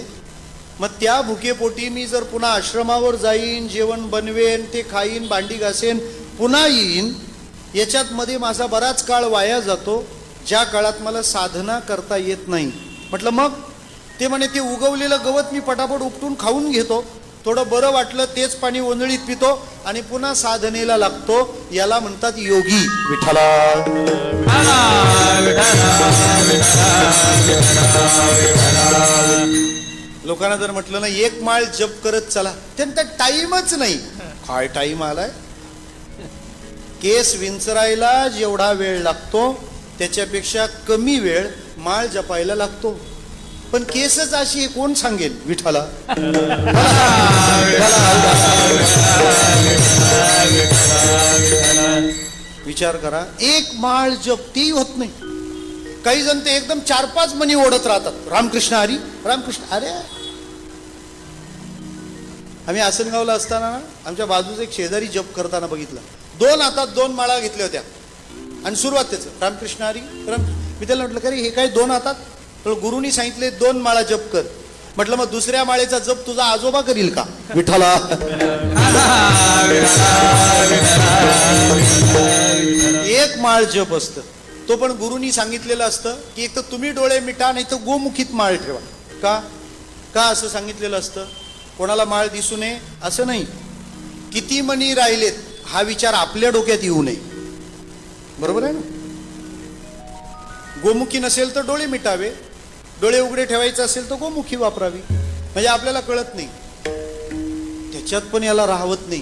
मग त्या भुकेपोटी मी जर पुन्हा आश्रमावर जाईन, जेवण बनवेन, ते खाईन, भांडी घासेन, पुन्हा येईन, याच्यात मध्ये माझा बराच काळ वाया जातो, ज्या काळात मला साधना करता येत नाही. म्हटलं मग? ते म्हणे, ते उगवलेलं गवत मी पटापट उपटून खाऊन घेतो, थोडं बरं वाटलं तेच पाणी ओंजळीत पितो आणि पुन्हा साधनेला लागतो. याला म्हणतात योगी. विठ्ठला लोकांना जर म्हटलं ना 1 माळ जप करत चला, त्यांचा टाइमच नाही. काय टाइम आलाय? केस विंचरायला जेवढा वेळ लागतो त्याच्यापेक्षा कमी वेळ माळ जपायला लागतो. पण केसच अशी आहे, कोण सांगेल? विठ्ठला विचार करा, 1 माळ जप तेही होत नाही. काही जण ते एकदम 4-5 मणी ओढत राहतात, रामकृष्ण हरी, रामकृष्ण. अरे आम्ही आसनगावला असताना आमच्या बाजूचा एक शेजारी जप करताना बघितला, 2 हातात 2 माळा घेतल्या होत्या आणि सुरुवात त्याचं रामकृष्ण हरी राम. मी त्याला म्हटलं, अरे हे काय 2 हातात? तर गुरुनी सांगितले 2 माळा जप कर. म्हटलं मग दुसऱ्या माळेचा जप तुझा आजोबा करील का? विठ्ठला 1 माळ जप असतं, तो पण गुरुनी सांगितलेलं असतं की एक तर तुम्ही डोळे मिटा, नाही तर गोमुखीत माळ ठेवा. का असं सांगितलेलं असतं? कोणाला माळ दिसू नये असं नाही. किती मणी राहिलेत हा विचार आपल्या डोक्यात येऊ नये. बरोबर आहे ना? गोमुखी नसेल तर डोळे मिटावे, डोळे उघडे ठेवायचे असेल तर गोमुखी वापरावी. म्हणजे आपल्याला कळत नाही, त्याच्यात पण याला राहवत नाही.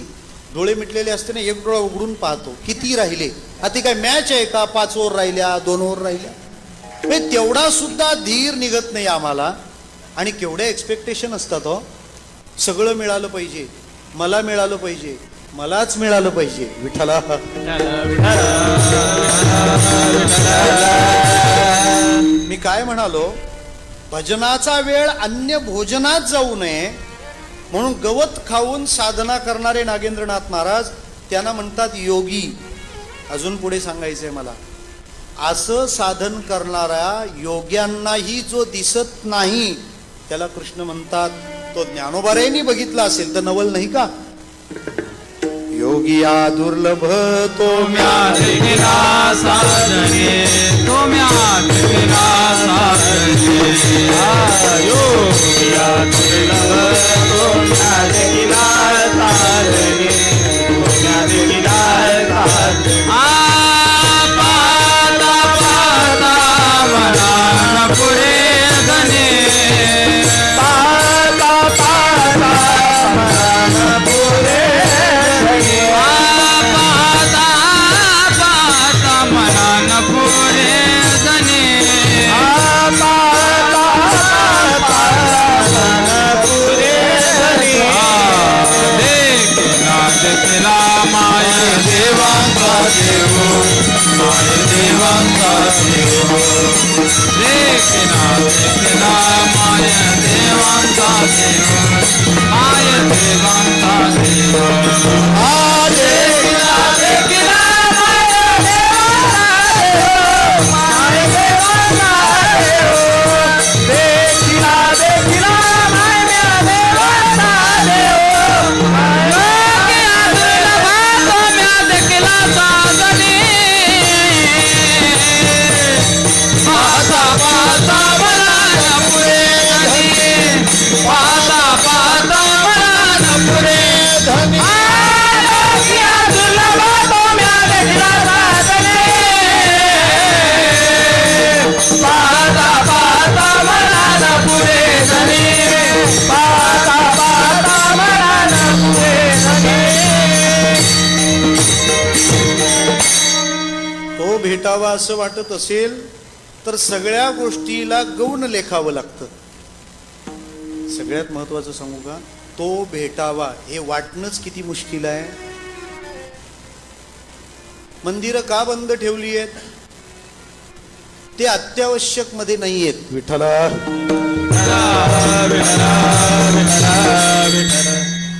डोळे मिटलेले असते ना, 1 डोळा उघडून पाहतो किती राहिले. आता काय मॅच आहे का? 5 ओव्हर राहिल्या, 2 ओव्हर राहिल्या, तेवढा सुद्धा धीर निघत नाही आम्हाला. आणि केवढ्या एक्सपेक्टेशन असतात हो. सगळं मिळालं पाहिजे, मला मिळालं पाहिजे, मलाच मिळालं पाहिजे. विठ्ठला मी काय म्हणालो, भजनाचा वेळ अन्य भोजनात जाऊ नये म्हणून गवत खाऊन साधना करणारे नागेंद्रनाथ महाराज, त्यांना म्हणतात योगी. अजून पुढे सांगायचंय मला, असं साधन करणाऱ्या योग्यांनाही जो दिसत नाही त्याला कृष्ण म्हणतात. तो ज्ञानोबारायांनी बघितला असेल तर नवल नाही का? योगिया दुर्लभ तो म्यात गिरा साधने, तो म्यात गिरा साधने. योगिया दुर्लभ तो म्यात गिरा साधने, तो म्यात गिरा साधने. पाता पाता मनान पुढे गणे, पाता पाता मनान पुढे गणे. पाता पाता मनान पुढे गणे, पाता पाता मनान पुढे गणे. देखला माय देवांचा देव, माय देवांचा देव. देखला माय देवांचा देव, माय देवांचा देव. देखला माय देवांचा देव, माय देवांचा देव. देखला माय भेटावा असं वाटत असेल तर सगळ्या गोष्टीला गौण लेखावं लागतं. सगळ्यात महत्वाचं सांगू का, तो भेटावा हे वाटणंच किती मुश्किल आहे. मंदिरं का बंद ठेवली आहेत? ते अत्यावश्यक मध्ये नाही आहेत. विठ्ठला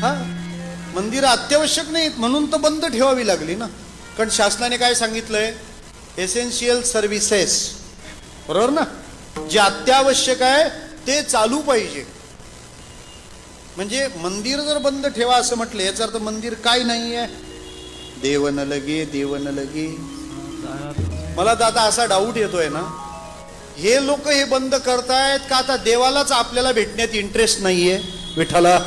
हा, मंदिरं अत्यावश्यक नाहीत म्हणून तर बंद ठेवावी लागली ना. कारण शासनाने काय सांगितलंय, एसेन्शियल सर्व्हिसेस, बरोबर ना. जे अत्यावश्यक आहे ते चालू पाहिजे. म्हणजे मंदिर जर बंद ठेवा असं म्हटलं, याचा अर्थ मंदिर काय नाही आहे, देव न लगे देव न लगे. मला तर आता असा डाऊट येतोय ना, हे लोक हे बंद करतायत का आता देवालाच आपल्याला भेटण्यात इंटरेस्ट नाहीये. विठ्ठला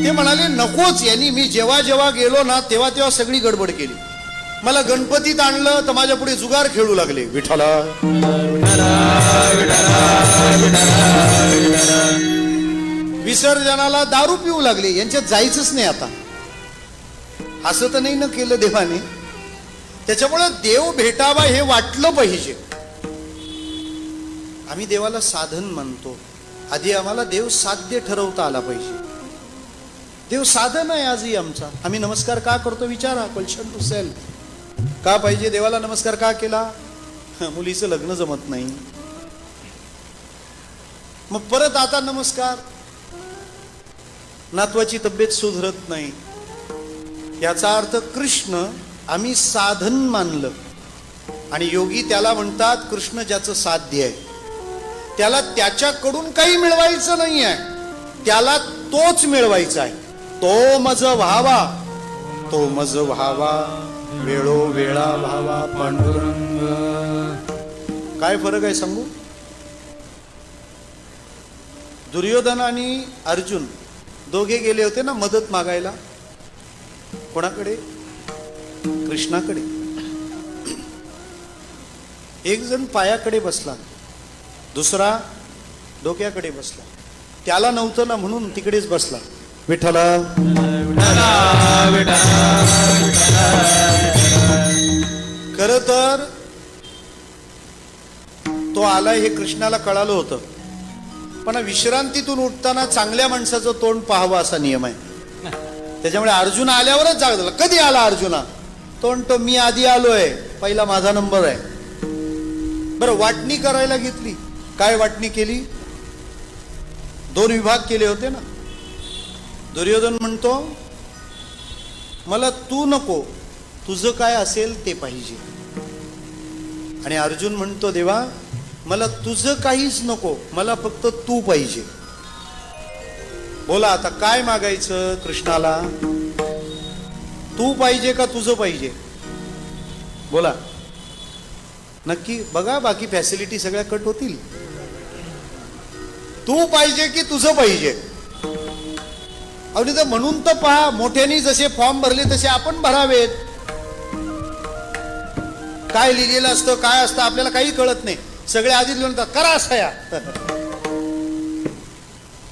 ते म्हणाले नकोच. यांनी मी जेव्हा जेव्हा गेलो ना तेव्हा तेव्हा सगळी गडबड केली. मला गणपतीत आणलं तर माझ्या पुढे जुगार खेळू लागले. विठ्ठला विसर्जनाला दारू पिऊ लागले. यांच्यात जायचंच नाही आता. असं तर नाही ना केलं देवाने. त्याच्यामुळे देव भेटावा हे वाटलं पाहिजे. आम्ही देवाला साधन मानतो, आधी आम्हाला देव साध्य ठरवता आला पाहिजे. देव साधन आहे आजही आमचा. आम्ही नमस्कार का करतो विचारा, क्वेश्चन टू सेल्फ. का पाहिजे देवाला नमस्कार का केला? मुलीचं लग्न जमत नाही, मग परत आता नमस्कार. नातवाची तब्येत सुधरत नाही. याचा अर्थ कृष्ण आम्ही साधन मानलं. आणि योगी त्याला म्हणतात कृष्ण ज्याचं साध्य आहे. त्याला त्याच्याकडून काही मिळवायचं नाही आहे, त्याला तोच मिळवायचा आहे. तो मज व्हावा, तो मज व्हावा, वेळो वेळा व्हावा पांडुरंग. काय फरक आहे सांगू? दुर्योधन आणि अर्जुन दोघे गेले होते ना मदत मागायला. कोणाकडे? कृष्णाकडे. एक जण पायाकडे बसला, दुसरा डोक्याकडे बसला. त्याला नव्हतं ना म्हणून तिकडेच बसला. विठ्ठला खर तर तो आला हे कृष्णाला कळालं होतं, पण विश्रांतीतून उठताना चांगल्या माणसाचं तोंड पाहावं असा नियम आहे. त्याच्यामुळे अर्जुन आल्यावरच जाग झाला. कधी आला अर्जुना? तोंड तो मी आधी आलोय, पहिला माझा नंबर आहे. बरं, वाटणी करायला घेतली. काय वाटणी केली? 2 विभाग केले होते ना. दुर्योधन म्हणतो मला तू नको, तुझं काय असेल ते पाहिजे. आणि अर्जुन म्हणतो देवा मला तुझं काहीच नको, मला फक्त तू पाहिजे. बोला आता काय मागायचं कृष्णाला? तू पाहिजे का तुझं पाहिजे? बोला नक्की. बघा बाकी फॅसिलिटी सगळ्या कट होतील. तू पाहिजे की तुझं पाहिजे? अगदी तर म्हणून तर पहा, मोठ्यांनी जसे फॉर्म भरले तसे आपण भरावेत. काय लिहिलेलं असतं काय असतं आपल्याला काही कळत नाही. सगळे आधी लिहून करा असं या.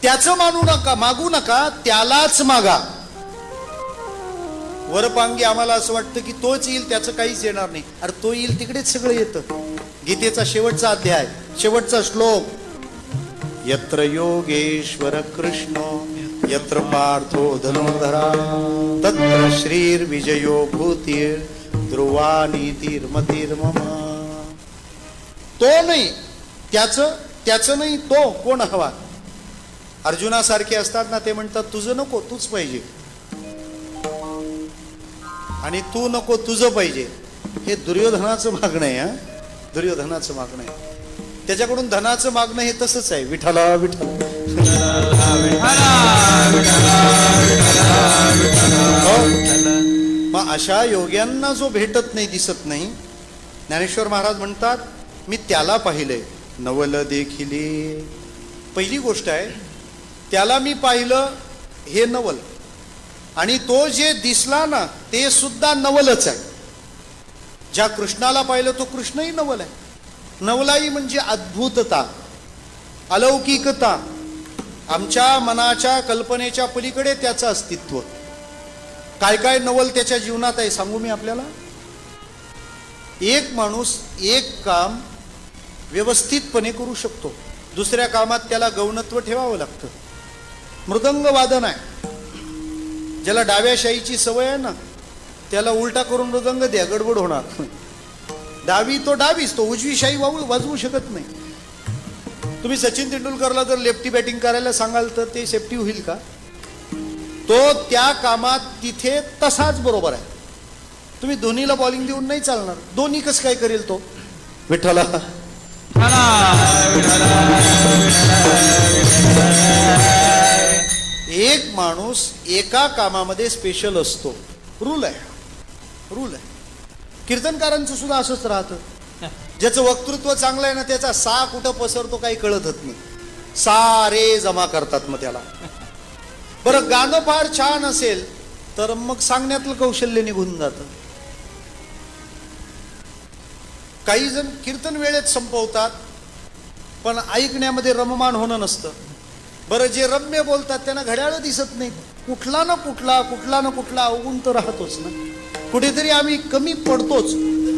त्याचं मानू नका, मागू नका, त्यालाच मागा. वरपांगी आम्हाला असं वाटतं की तोच येईल, त्याचं काहीच येणार नाही. अरे तो येईल तिकडेच सगळं येतं. गीतेचा शेवटचा अध्याय, शेवटचा श्लोक. यत्र योगेश्वर कृष्ण यत्र पार्थो धनुर्धरा तत्र श्रीर विजयो भूतीर ध्रुवा नीतिर्मतिर्मम. तो नाही, त्याचं नाही, तो कोण हवा? अर्जुनासारखे असतात ना, ते म्हणतात तुझं नको तूच पाहिजे, आणि तू नको तुझं पाहिजे. हे दुर्योधनाचं मागणं आहे. दुर्योधनाचं मागणं आहे. त्याच्याकडून धनाचं मागणं हे तसंच आहे. विठ्ठला विठ्ठल. मग अशा योग्यांना जो भेटत नाही, दिसत नाही, ज्ञानेश्वर महाराज म्हणतात मी त्याला पाहिलंय नवल देखिले. पहिली गोष्ट आहे, त्याला मी पाहिलं हे नवल, आणि तो जे दिसला ना ते सुद्धा नवलच आहे. ज्या कृष्णाला पाहिलं तो कृष्णही नवल आहे. नवलाई म्हणजे अद्भुतता, अलौकिकता, आमच्या मनाच्या कल्पनेच्या पलीकडे त्याचं अस्तित्व. काय काय नवल त्याच्या जीवनात आहे सांगू मी आपल्याला. एक माणूस एक काम व्यवस्थितपणे करू शकतो, दुसऱ्या कामात त्याला गौणत्व ठेवावं लागतं. मृदंग वादन आहे, ज्याला डाव्या शाईची सवय आहे ना त्याला उलटा करून मृदंग द्या, गडबड होणार. डावी तो डावीच, तो उजवी शाई वाजवू शकत नाही. तुम्ही सचिन तेंडुलकरला जर लेफ्टी बॅटिंग करायला सांगाल तर ते सेफ्टी होईल का? तो त्या कामात तिथे तसाच बरोबर आहे. तुम्ही धोनीला बॉलिंग देऊन नाही चालणार, धोनी कसं काय करेल तो? विठ्ठला एक माणूस एका कामामध्ये स्पेशल असतो. रूल आहे, रूल आहे. कीर्तनकारांचं सुद्धा असंच राहतं. ज्याचं वक्तृत्व चांगलं आहे ना त्याचा सा कुठं पसरतो काही कळतच नाही. सारे जमा करतात मग त्याला. बरं गाणं फार छान असेल तर मग सांगण्यातलं कौशल्य निघून जातं. काही जण कीर्तन वेळेत संपवतात पण ऐकण्यामध्ये रममान होणं नसतं. बरं जे रम्य बोलतात त्यांना घड्याळ दिसत नाही. कुठला ना कुठला अवगुण तर राहतोच ना. कुठेतरी आम्ही कमी पडतोच,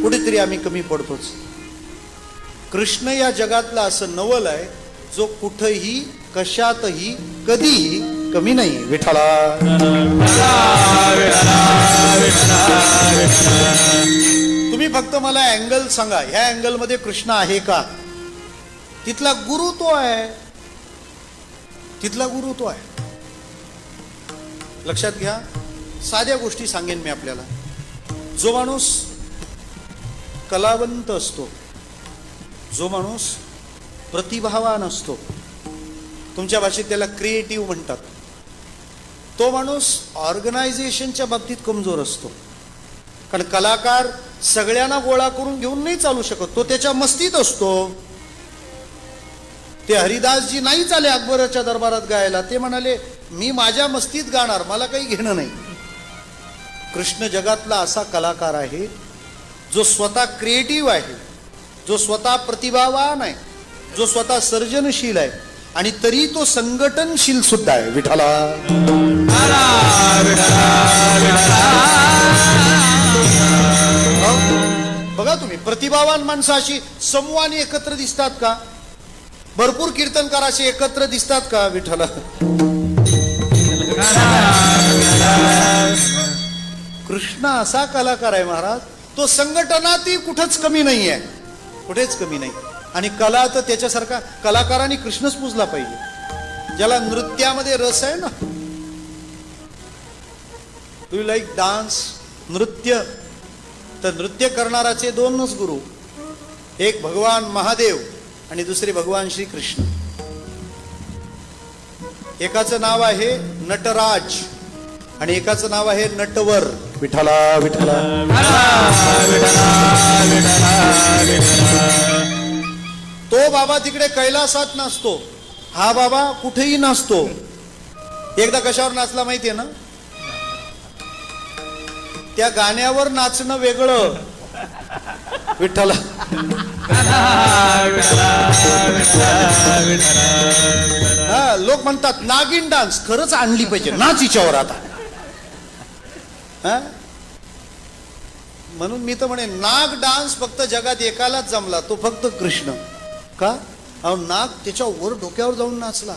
कुठेतरी आम्ही कमी पडतोच. कृष्ण या जगातला असं नवल आहे जो कुठंही कशातही कधीही कमी नाही. विठ्ठला तुम्ही फक्त मला अँगल सांगा, ह्या अँगल मध्ये कृष्ण आहे का? तिथला गुरु तो आहे, तिथला गुरु तो आहे. लक्षात घ्या. साध्या गोष्टी सांगेन मी आपल्याला. जो माणूस कलावंत असतो, जो माणूस प्रतिभावान असतो, तुमच्या भाषेत त्याला क्रिएटिव्ह म्हणतात, तो माणूस ऑर्गनायझेशनच्या बाबतीत कमजोर असतो. कारण कलाकार सगळ्यांना गोळा करून घेऊन नाही चालू शकत, तो त्याच्या मस्तीत असतो. ते हरिदासजी नाही चाले अकबराच्या दरबारात गायला, ते म्हणाले मी माझ्या मस्तीत गाणार, मला काही घेणं नाही. कृष्ण जगातला असा कलाकार आहे जो स्वतः क्रिएटिव्ह आहे, जो स्वतः प्रतिभावान आहे, जो स्वतः सर्जनशील आहे आणि तरी तो संघटनशील सुद्धा आहे. विठ्ठला बघा तुम्ही, प्रतिभावान माणसं अशी समूहाने एकत्र दिसतात का? भरपूर कीर्तनकार असे एकत्र दिसतात का? विठ्ठला कृष्ण असा कलाकार आहे महाराज, तो संघटनातही कुठंच कमी नाही आहे, कुठेच कमी नाही. आणि कला तर त्याच्यासारखा कलाकारांनी कृष्णच पूजला पाहिजे. ज्याला नृत्यामध्ये रस आहे ना, डू यू लाईक डान्स, नृत्य, तर नृत्य करणाराचे दोनच गुरु, एक भगवान महादेव आणि दुसरे भगवान श्री कृष्ण. एकाचं नाव आहे नटराज आणि एकाचं नाव आहे नटवर. विठ्ठला विठ्ठला तो बाबा तिकडे कैलासात नाचतो, हा बाबा कुठेही नाचतो. एकदा कशावर नाचला माहितीये ना? त्या गाण्यावर नाचणं वेगळं. विठ्ठला हा, लोक म्हणतात नागिन डान्स, खरंच आणली पाहिजे, नाच हिच्यावर आता. म्हणून मी तर म्हणे नाग डान्स फक्त जगात एकालाच जमला, तो फक्त कृष्ण. का? अहो नाग त्याच्या वर डोक्यावर जाऊन नाचला.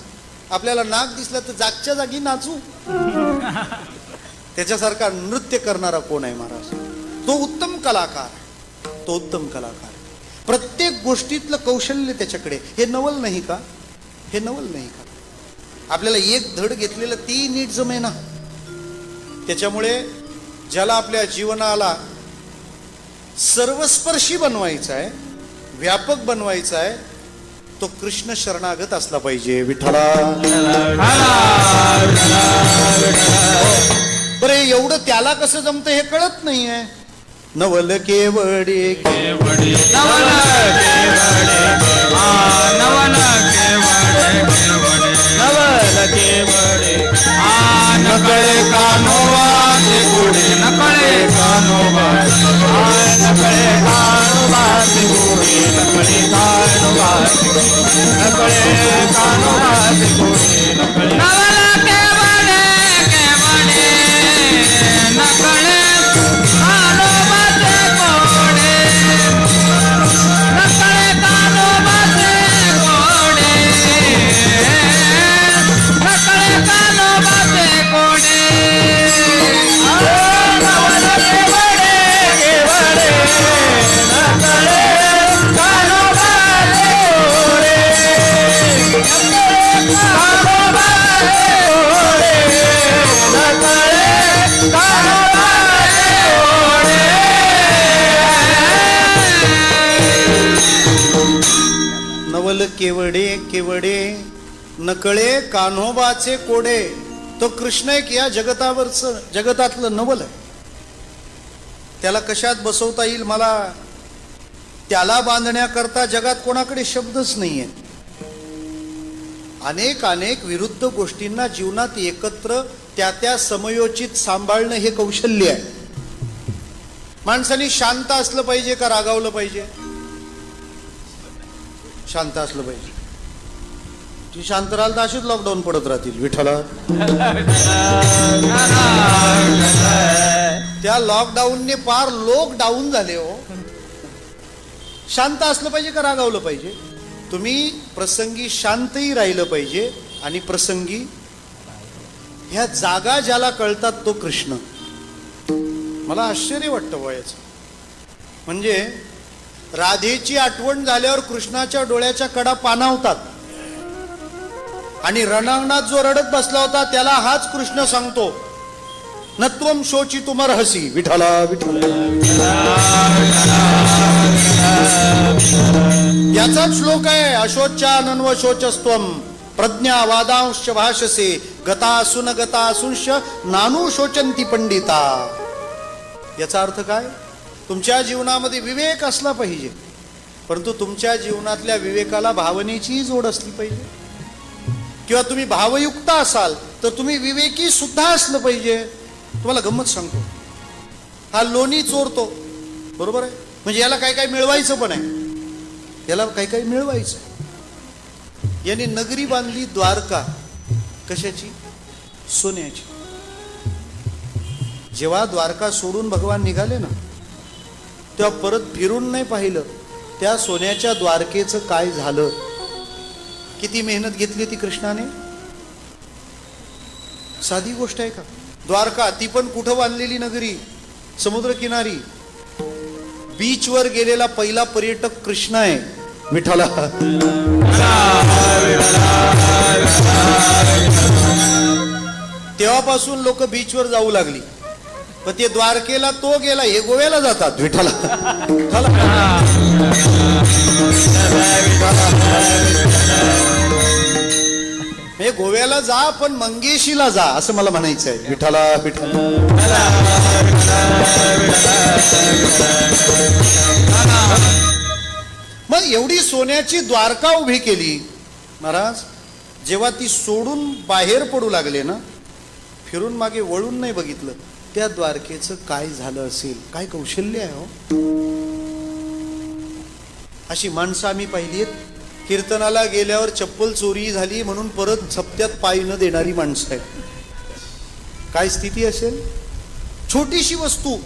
आपल्याला नाग दिसला तर जागच्या जागी नाचू. त्याच्यासारखा नृत्य करणारा कोण आहे महाराज? तो उत्तम कलाकार, तो उत्तम कलाकार. प्रत्येक गोष्टीतलं कौशल्य त्याच्याकडे. हे नवल नाही का? हे नवल नाही का? आपल्याला एक धड घेतलेलं ती नीट जमे ना. त्याच्यामुळे ज्याला आपल्या जीवनाला सर्वस्पर्शी बनवायचा आहे, व्यापक बनवायचा आहे, तो कृष्ण शरणागत असला पाहिजे. विठ्ठला बरे एवढं त्याला कसं जमतं हे कळत नाहीये. नवल केवडे केवडे नवल केवडे नवल केवडे केवडे नवल केवडे नकळे कानोवा ते गुडे नकळे कानोवा नकळे कानोवा ते गुडे नकळे कानोवा नकळे कानोवा ते गुडे नकळे नवल केवडे केवडे केवडे केवडे नकळे कान्होबाचे कोडे. तो कृष्ण एक या जगतातलं नवल आहे. त्याला कशात बसवता येईल मला त्याला बांधण्याकरता जगात कोणाकडे शब्दच नाहीये. अनेक अनेक विरुद्ध गोष्टींना जीवनात एकत्र त्या समयोचित सांभाळणं हे कौशल्य आहे. माणसाने शांत असलं पाहिजे का रागावलं पाहिजे? शांत असलं पाहिजे. ती शांत राहाल तर अशीच लॉकडाऊन पडत राहतील. विठ्ठला त्या लॉकडाऊनने पार लोक डाऊन झाले हो. शांत असलं पाहिजे का रागावलं पाहिजे? तुम्ही प्रसंगी शांतही राहिलं पाहिजे आणि प्रसंगी ह्या जागा ज्याला कळतात तो कृष्ण. मला आश्चर्य वाटतं वयाचं. म्हणजे राधेची आठवण झाल्यावर कृष्णाच्या डोळ्याच्या कडा पाणावतात आणि रणांगणात जो रडत बसला होता त्याला हाच कृष्ण सांगतो, नत्वम शोची तुमर हसी. विठाला विठाला याचाच श्लोक आहे. अशोचानन्व शोचस्त्वम प्रज्ञा वादांश भाषसे गतासुन गतासुंश नानु शोचंती पंडिता. याचा अर्थ काय? तुमच्या जीवनामध्ये विवेक असला पाहिजे, परंतु तुमच्या जीवनातल्या विवेकाला भावनेचीही जोड असली पाहिजे. किंवा तुम्ही भावयुक्त असाल तर तुम्ही विवेकी सुद्धा असलं पाहिजे. तुम्हाला गंमत सांगतो, हा लोणी चोरतो, बरोबर आहे, म्हणजे याला काही काही मिळवायचं पण आहे. याला काही काही मिळवायचं. याने नगरी बांधली द्वारका. कशाची? सोन्याची. जेव्हा द्वारका सोडून भगवान निघाले ना, तेव्हा परत फिरून नाही पाहिलं त्या सोन्याच्या द्वारकेचं काय झालं. किती मेहनत घेतली ती कृष्णाने. साधी गोष्ट आहे का? द्वारका ती पण कुठं बांधलेली नगरी? समुद्र किनारी. बीचवर गेलेला पहिला पर्यटक कृष्ण आहे. विठाला तेव्हापासून लोक बीचवर जाऊ लागली. पण ते द्वारकेला तो गेला, हे गोव्याला जातात. विठाला हे गोव्याला जा पण मंगेशीला जा असं मला म्हणायचं आहे. विठाला विठाला मग एवढी सोन्याची द्वारका उभी केली महाराज. जेव्हा ती सोडून बाहेर पडू लागले ना, फिरून मागे वळून नाही बघितलं त्या द्वारकेचं काय झालं असेल. काय कौशल्य आहे हो. अशी माणसं आम्ही पाहिली आहेत. कीर्तनाला गेल्यावर चप्पल चोरी झाली म्हणून परत झपत्यात पाय न देणारी माणसं आहेत. काय स्थिती असेल? छोटीशी वस्तू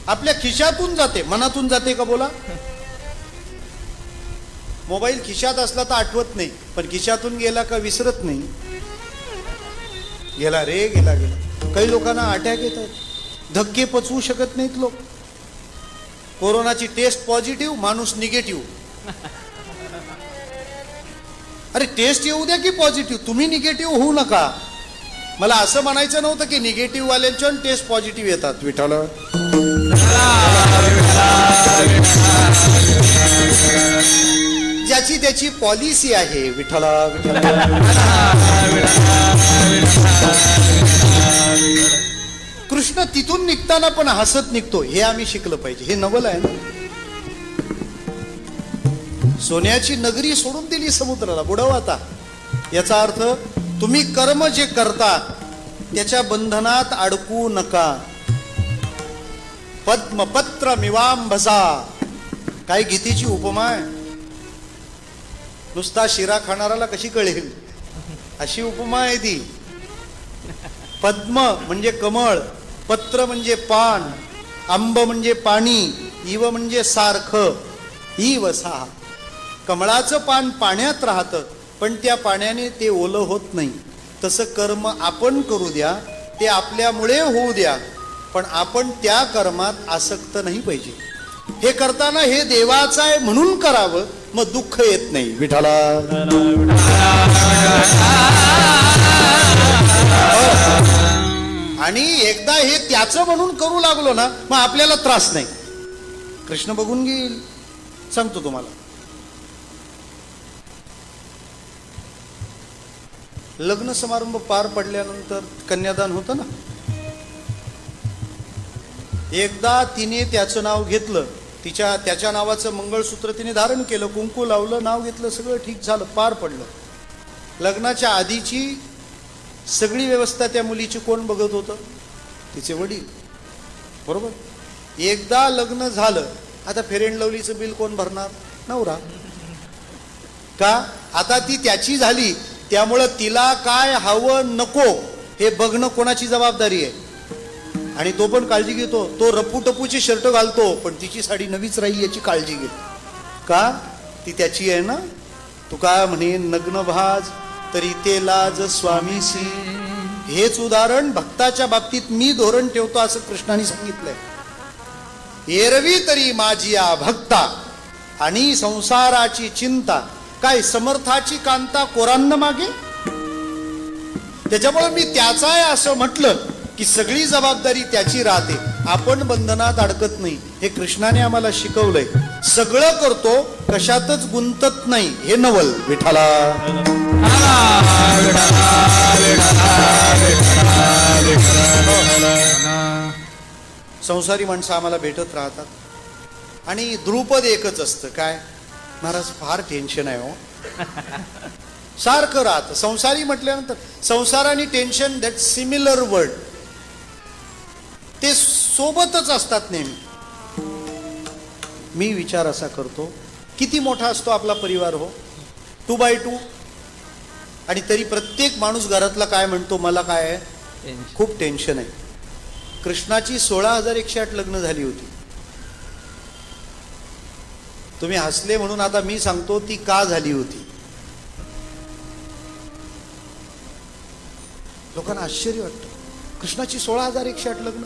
आपल्या खिशातून जाते, मनातून जाते का बोला? मोबाईल खिशात असला तर आठवत नाही, पण खिशातून गेला का विसरत नाही. गेला रे गेला गेला. काही लोकांना अटॅक येतात, धक्के पचवू शकत नाहीत लोक. कोरोनाची टेस्ट पॉझिटिव्ह, माणूस निगेटिव्ह. अरे टेस्ट येऊ द्या की पॉझिटिव्ह, तुम्ही निगेटिव्ह होऊ नका. मला असं म्हणायचं नव्हतं की निगेटिव्ह वाल्यांच्या टेस्ट पॉझिटिव्ह येतात. विठाला ज्याची त्याची पॉलिसी आहे. विठाला कृष्ण तिथून निघताना पण हसत निघतो. हे आम्ही शिकलं पाहिजे. हे नवल आहे ना. सोन्याची नगरी सोडून दिली समुद्राला. बुडव आता. याचा अर्थ तुम्ही कर्म जे करता त्याच्या बंधनात अडकू नका. पद्मपत्र मिवांभसा. काय गीतेची उपमा आहे. नुसता शिरा खाणाराला कशी कळेल अशी उपमा आहे ती. पद्म म्हणजे कमळ, पत्र म्हणजे पान, आंब म्हणजे पाणी, इव म्हणजे सारखं, इवसा. कमळाचं पान पाण्यात राहतं पण त्या पाण्याने ते ओलं होत नाही. तसं कर्म आपण करू द्या, ते आपल्यामुळे होऊ द्या, पण आपण त्या कर्मात आसक्त नाही पाहिजे. हे करताना हे देवाचं आहे म्हणून करावं, मग दुःख येत नाही. विठाला आणि एकदा हे त्याचं म्हणून करू लागलो ना, मग आपल्याला त्रास नाही. कृष्ण बघून घेईल. सांगतो तुम्हाला, लग्न समारंभ पार पडल्यानंतर कन्यादान होतं ना. एकदा तिने त्याचं नाव घेतलं, त्याच्या नावाचं मंगळसूत्र तिने धारण केलं, कुंकू लावलं, नाव घेतलं, सगळं ठीक झालं, पार पडलं. लग्नाच्या आधीची सगळी व्यवस्था त्या मुलीची कोण बघत होतं? तिचे वडील, बरोबर. एकदा लग्न झालं, आता फेअर अँड लवलीचं बिल कोण भरणार? नवरा. का? आता ती त्याची झाली, त्यामुळं तिला काय हवं नको हे बघणं कोणाची जबाबदारी आहे? आणि तो पण काळजी घेतो. तो रप्पू टप्पूची शर्ट घालतो, पण तिची साडी नवीच राहील याची काळजी घेतो. का? ती त्याची आहे ना. तू काय म्हणे, नग्न भाज तरी ते लाज स्वामीसी. हेच उदाहरण भक्ताच्या बाबतीत मी धोरण ठेवतो असं कृष्णाने सांगितलंय. एरवी तरी माझी या भक्ता आणि संसाराची चिंता, काय समर्थाची कांता कोरांना मागे. त्याच्यामुळे मी त्याचा आहे असं म्हटलं की सगळी जबाबदारी त्याची राहते, आपण बंधनात अडकत नाही. हे कृष्णाने आम्हाला शिकवलंय. सगळं करतो, कशातच गुंतत नाही. हे नवल. विठाला संसारी माणसं आम्हाला भेटत राहतात आणि द्रुपद एकच असतं. काय? महाराज फार टेन्शन आहे हो. सारखं राहतं. संसारी म्हटल्यानंतर संसार आणि टेन्शन, दॅट सिमिलर वर्ड, ते सोबतच असतात नेहमी. मी विचार असा करतो, किती मोठा असतो आपला परिवार हो, 2x2, आणि तरी प्रत्येक माणूस घरातला काय म्हणतो, मला काय आहे, खूप टेन्शन आहे. कृष्णाची 16,108 लग्न झाली होती. तुम्ही हसले म्हणून आता मी सांगतो ती का झाली होती. लोकांना आश्चर्य वाटतं, कृष्णाची 16,108 लग्न.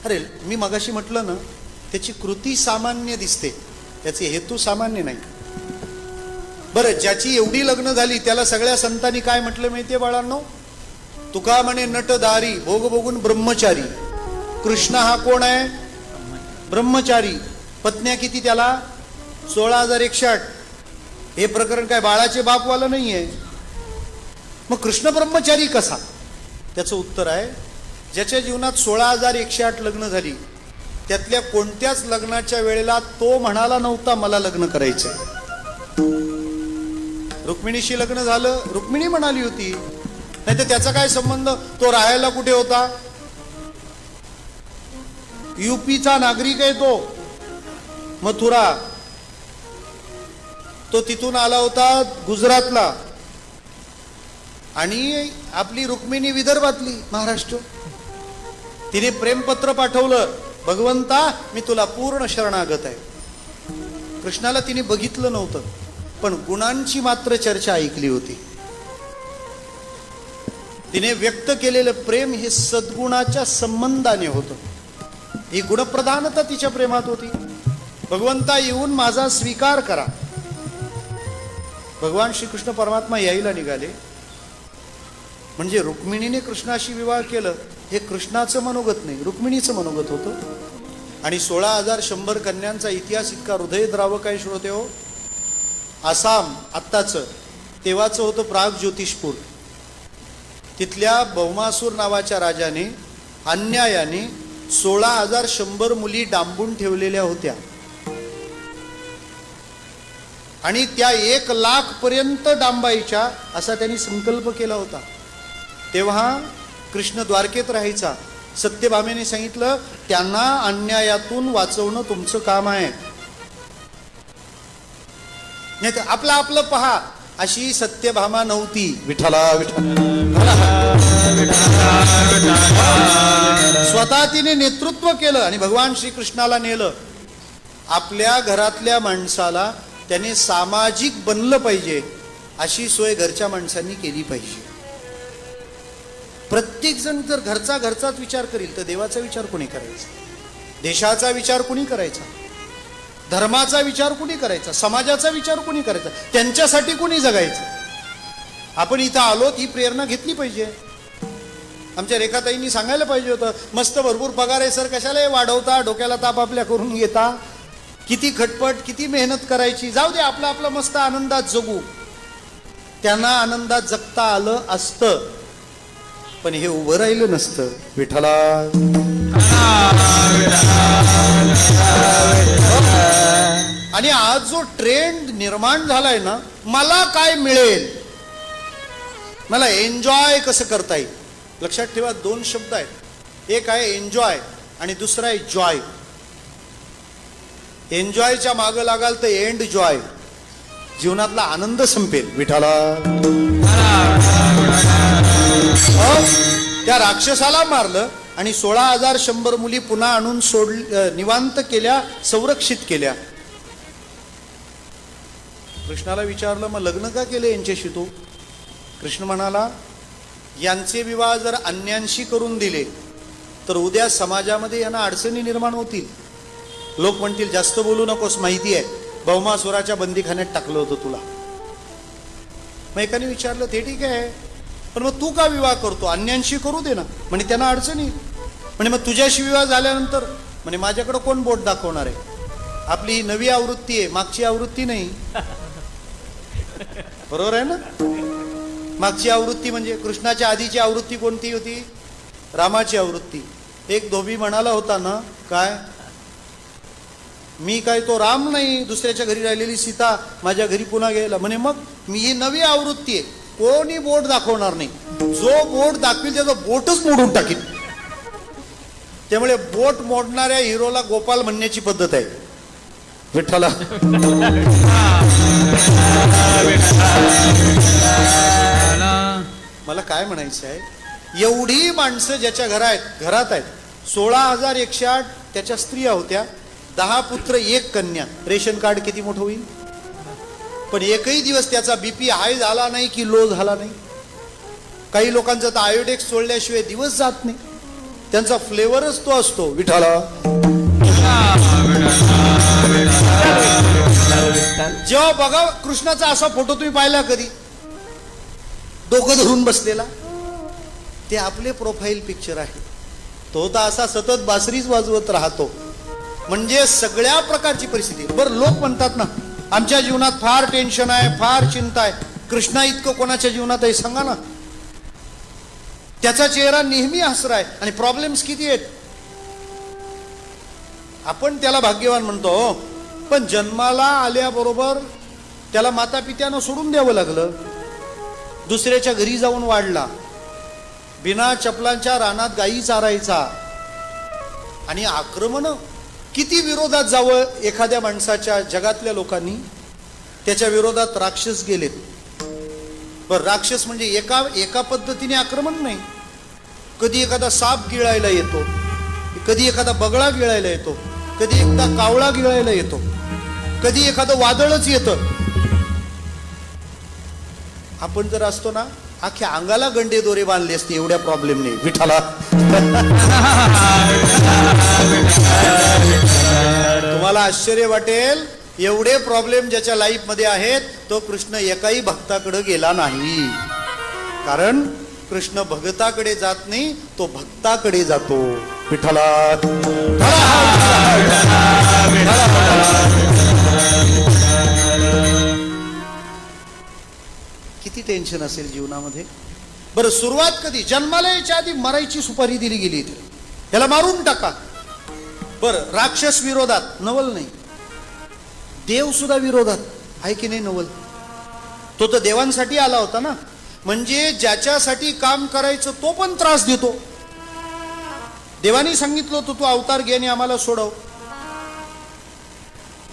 अरे मी मगाशी म्हटलं ना, त्याची कृती सामान्य दिसते, त्याचे हेतू सामान्य नाही. बरं, ज्याची एवढी लग्न झाली त्याला सगळ्या संतांनी काय म्हटलं माहितीये बाळांनो? तुका म्हणे नटदारी, भोग भोगून ब्रह्मचारी. कृष्ण हा कोण आहे? ब्रह्मचारी. पत्न्या किती त्याला? 16,108. हे प्रकरण काय बाळाचे बापवाला नाहीये. मग कृष्ण ब्रह्मचारी कसा? त्याचं उत्तर आहे, ज्याच्या जीवनात 16,108 लग्न झाली, त्यातल्या कोणत्याच लग्नाच्या वेळेला तो म्हणाला नव्हता मला लग्न करायचंय. रुक्मिणीशी लग्न झालं, रुक्मिणी म्हणाली होती, नाही तर त्याचा काय संबंध? तो राहायला कुठे होता? युपीचा नागरिक आहे तो, मथुरा. तो तिथून आला होता गुजरातला, आणि आपली रुक्मिणी विदर्भातली, महाराष्ट्र. तिने प्रेमपत्र पाठवलं, भगवंता मी तुला पूर्ण शरणागत आहे. कृष्णाला तिने बघितलं नव्हतं, पण गुणांची मात्र चर्चा ऐकली होती. तिने व्यक्त केलेलं प्रेम हे सद्गुणाच्या संबंधाने होतं. ही गुणप्रधानता तिच्या प्रेमात होती. भगवंता येऊन माझा स्वीकार करा. भगवान श्रीकृष्ण परमात्मा यायला निघाले, म्हणजे रुक्मिणीने कृष्णाशी विवाह केलं हे कृष्णाचं मनोगत नाही, रुक्मिणीचं मनोगत होतं. आणि 16,100 कन्यांचा इतिहास इतका हृदयद्रावक आहे श्रोते हो. आसाम आत्ताचं, तेव्हाचं होतं प्राग ज्योतिषपूर. तिथल्या भौमासूर नावाच्या राजाने अन्यायाने 16,100 मुली डांबून ठेवलेल्या होत्या, आणि त्या 1,00,000 पर्यंत डांबायच्या असा त्यांनी संकल्प केला होता. तेव्हा कृष्ण द्वारकेत राहायचा. सत्यभामेने सांगितलं, त्यांना अन्यायातून वाचवणं तुमचं काम आहे, नाही तर आपलं आपलं पहा. अशी सत्यभामा नव्हती. विठ्ठला स्वतः तिने नेतृत्व केलं आणि भगवान श्रीकृष्णाला नेलं. आपल्या घरातल्या माणसाला त्याने सामाजिक बनलं पाहिजे अशी सोय घरच्या माणसांनी केली पाहिजे. प्रत्येक जण जर घरचाच विचार करील तर देवाचा विचार कोणी करायचा, देशाचा विचार कोणी करायचा, धर्माचा विचार कोणी करायचा, समाजाचा विचार कोणी करायचा, त्यांच्यासाठी कोणी जगायचं. आपण इथं आलो ही प्रेरणा घेतली पाहिजे. आमच्या रेखाताईंनी सांगायला पाहिजे होतं, मस्त भरपूर पगार आहे सर, कशाला वाढवता, डोक्याला ताप आपल्या करून घेता, किती खटपट किती मेहनत करायची, जाऊ दे आपला आपला मस्त आनंदात जगू. त्यांना आनंदात जगता आलं असतं, पण हे उभं राहिलं नसतं. विठ्ठला आणि आज जो ट्रेंड निर्माण झालाय ना, मला काय मिळेल, मला एन्जॉय कसं करता येईल. लक्षात ठेवा, दोन शब्द आहेत. एक आहे एन्जॉय आणि दुसरा आहे जॉय. एन्जॉयच्या मागं लागाल तर एंड जॉय, जीवनातला आनंद संपेल. विठाला त्या राक्षसाला मारलं आणि 16,100 मुली पुन्हा आणून निवांत केल्या, संरक्षित केल्या. कृष्णाला विचारलं, मग लग्न का केलं यांच्याशी तू? कृष्ण म्हणाला, यांचे विवाह जर अन्यांशी करून दिले तर उद्या समाजामध्ये यांना अडचणी निर्माण होतील. लोक म्हणतील जास्त बोलू नकोस, माहिती आहे भौमासुराच्या बंदीखान्यात टाकलं होतं तुला. मग एकाने विचारलं, ते ठीक आहे, पण मग तू का विवाह करतो? अन्यांशी करू दे ना. म्हणे त्यांना अडचणी. म्हणे मग तुझ्याशी विवाह झाल्यानंतर? म्हणे माझ्याकडे कोण बोट दाखवणार आहे? आपली ही नवी आवृत्ती आहे, मागची आवृत्ती नाही. बरोबर आहे ना? मागची आवृत्ती म्हणजे कृष्णाच्या आधीची आवृत्ती कोणती होती? रामाची आवृत्ती. एक धोबी म्हणाला होता ना, काय मी काय तो राम नाही, दुसऱ्याच्या घरी राहिलेली सीता माझ्या घरी पुन्हा गेला. म्हणे मग मी ही नवी आवृत्ती आहे, कोणी बोट दाखवणार नाही, जो बोट दाखवेल त्याचं बोटच मोडून टाकील. त्यामुळे बोट मोडणाऱ्या हिरोला गोपाल म्हणण्याची पद्धत आहे. विठ्ठला मला काय म्हणायचं आहे, एवढी माणसं ज्याच्या घरात आहेत, 16,108 त्याच्या स्त्रिया होत्या, 10 पुत्र 1 कन्या. रेशन कार्ड किती मोठं होईल? पण एकही दिवस त्याचा बीपी हाय झाला नाही की लो झाला नाही. काही लोकांचा तर आयोडेक्स सोडल्याशिवाय दिवस जात नाही, त्यांचा फ्लेवरच तो असतो. विठाला जेव्हा बघा कृष्णाचा असा फोटो तुम्ही पाहिला कधी, डोकं धरून बसलेला, ते आपले प्रोफाईल पिक्चर आहे. तो तर असा सतत बासरीच वाजवत राहतो. म्हणजे सगळ्या प्रकारची परिस्थिती. बरं, लोक म्हणतात ना आमच्या जीवनात फार टेन्शन आहे, फार चिंता आहे. कृष्णा इतकं कोणाच्या जीवनात आहे सांगा ना? त्याचा चेहरा नेहमी हसरा आहे आणि प्रॉब्लेम्स किती आहेत. आपण त्याला भाग्यवान म्हणतो, पण जन्माला आल्याबरोबर त्याला माता पित्यानं सोडून द्यावं लागलं, दुसऱ्याच्या घरी जाऊन वाढला, बिना चपलांच्या रानात गायी चारायचा. आणि आक्रमण किती विरोधात जावं एखाद्या माणसाच्या, जगातल्या लोकांनी त्याच्या विरोधात राक्षस गेलेत. पण राक्षस म्हणजे एका पद्धतीने आक्रमण नाही. कधी एखादा साप गिळायला येतो, कधी एखादा बगळा गिळायला येतो, कधी एकदा कावळा गिळायला येतो, कधी एखादं वादळच येतं. आपण जर असतो ना, अख्ख्या अंगाला गंडे दोरे बांधले असते, एवढ्या प्रॉब्लेम नाही. विठाला तुम्हाला आश्चर्य वाटेल, एवढे प्रॉब्लेम ज्याच्या लाईफ मध्ये आहेत, तो कृष्ण एकाही भक्ताकडे गेला नाही. कारण कृष्ण भगताकडे जात नाही, तो भक्ताकडे जातो. विठाला किती टेन्शन असेल जीवनामध्ये. बरं, सुरुवात कधी? जन्माला यायच्या आधी मरायची सुपारी दिली गेली, त्याला मारून टाका. बरं, राक्षस विरोधात नवल नाही, देव सुद्धा विरोधात आहे की नाही नवल? तो तर देवांसाठी आला होता ना. म्हणजे ज्याच्यासाठी काम करायचं तो पण त्रास देतो. देवानी सांगितलं होतं तू अवतार घे आणि आम्हाला सोडव.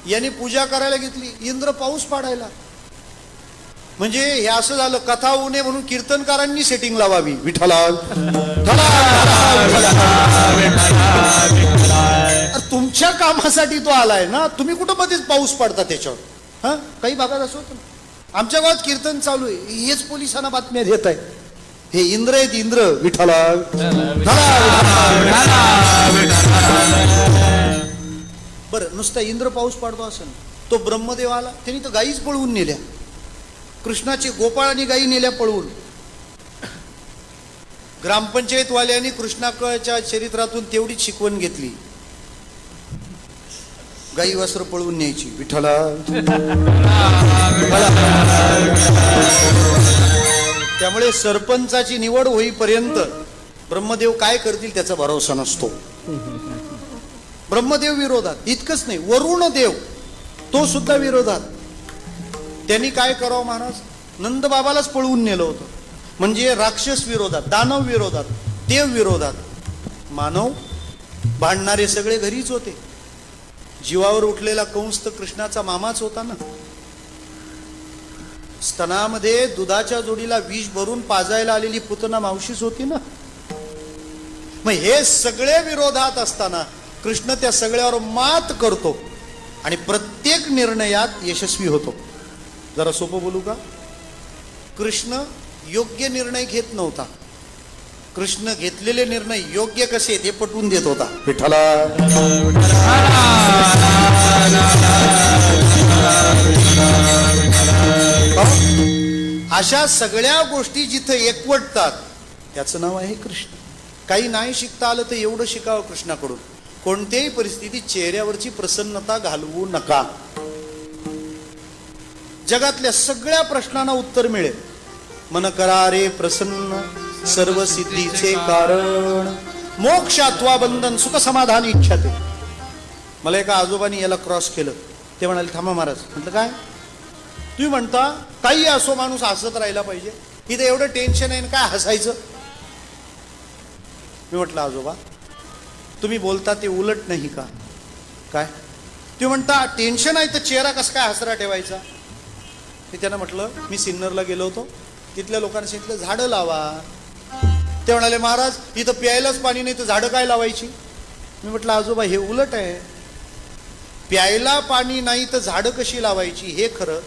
याने पूजा करायला घेतली, इंद्र पाऊस पाडायला. म्हणजे हे असं झालं, कथा होऊ नये म्हणून कीर्तनकारांनी सेटिंग लावावी. विठ्ठला तुमच्या कामासाठी तो आलाय ना, तुम्ही कुठं मध्येच पाऊस पडता त्याच्यावर. हा, काही भागात असं होतं ना, आमच्या गावात कीर्तन चालू आहे, हेच पोलिसांना बातम्या देत आहे, हे इंद्र आहेत इंद्र. विठ्ठला बरं, नुसता इंद्र पाऊस पाडतो असं ना, तो ब्रह्मदेव आला, त्यांनी तर गाईच पळवून नेल्या. कृष्णाची गोपाळांनी गायी नेल्या पळवून. ग्रामपंचायत वाल्यांनी कृष्णाच्या चरित्रातून तेवढीच शिकवण घेतली. गाई वासर पळवून न्यायची विठ्ठला. त्यामुळे सरपंचाची निवड होईपर्यंत ब्रह्मदेव काय करतील त्याचा भरोसा नसतो. ब्रह्मदेव विरोधात. इतकंच नाही, वरुण देव तो सुद्धा विरोधात. त्यांनी काय करावं महाराज, नंदबाबालाच पळवून नेलं होतं. म्हणजे राक्षस विरोधात, दानव विरोधात, देव विरोधात. मानव भांडणारे सगळे घरीच होते. जीवावर उठलेला कंस तर कृष्णाचा मामाच होता ना. स्तनामध्ये दुधाच्या जोडीला विष भरून पाजायला आलेली पुतना मावशीच होती ना. मग हे सगळे विरोधात असताना कृष्ण त्या सगळ्यावर मात करतो आणि प्रत्येक निर्णयात यशस्वी होतो. जरा सोपं बोलू का, कृष्ण योग्य निर्णय घेत नव्हता. कृष्ण घेतलेले निर्णय योग्य कसे ते पटवून देत होता. विठ्ठला. अशा सगळ्या गोष्टी जिथं एकवटतात त्याचं नाव आहे कृष्ण. काही नाही शिकता आलं तर एवढं शिकावं कृष्णाकडून, कोणत्याही परिस्थितीत चेहऱ्यावरची प्रसन्नता घालवू नका. जगातल्या सगळ्या प्रश्नांना उत्तर मिळेल. मन करा रे प्रसन्न सर्व सिद्धीचे कारण, मोक्षात्वा बंधन सुख समाधान इच्छाते. मला एका आजोबांनी याला क्रॉस केलं. ते म्हणाले थांबा महाराज. म्हटलं काय, तुम्ही म्हणता काही असो माणूस हसत राहिला पाहिजे, इथं एवढं टेन्शन आहे काय हसायचं. मी म्हटलं आजोबा तुम्ही बोलता ते उलट नाही का. काय तुम्ही म्हणता टेन्शन आहे तर चेहरा कसा काय हसरा ठेवायचा. मी त्यांना म्हटलं मी सिन्नरला गेलो होतो, तिथल्या लोकांनी सांगितलं झाडं लावा. ते म्हणाले महाराज इथं प्यायलाच पाणी नाही तर झाडं काय लावायची. मी म्हटलं आजोबा हे उलट आहे. प्यायला पाणी नाही तर झाडं कशी लावायची हे खरं,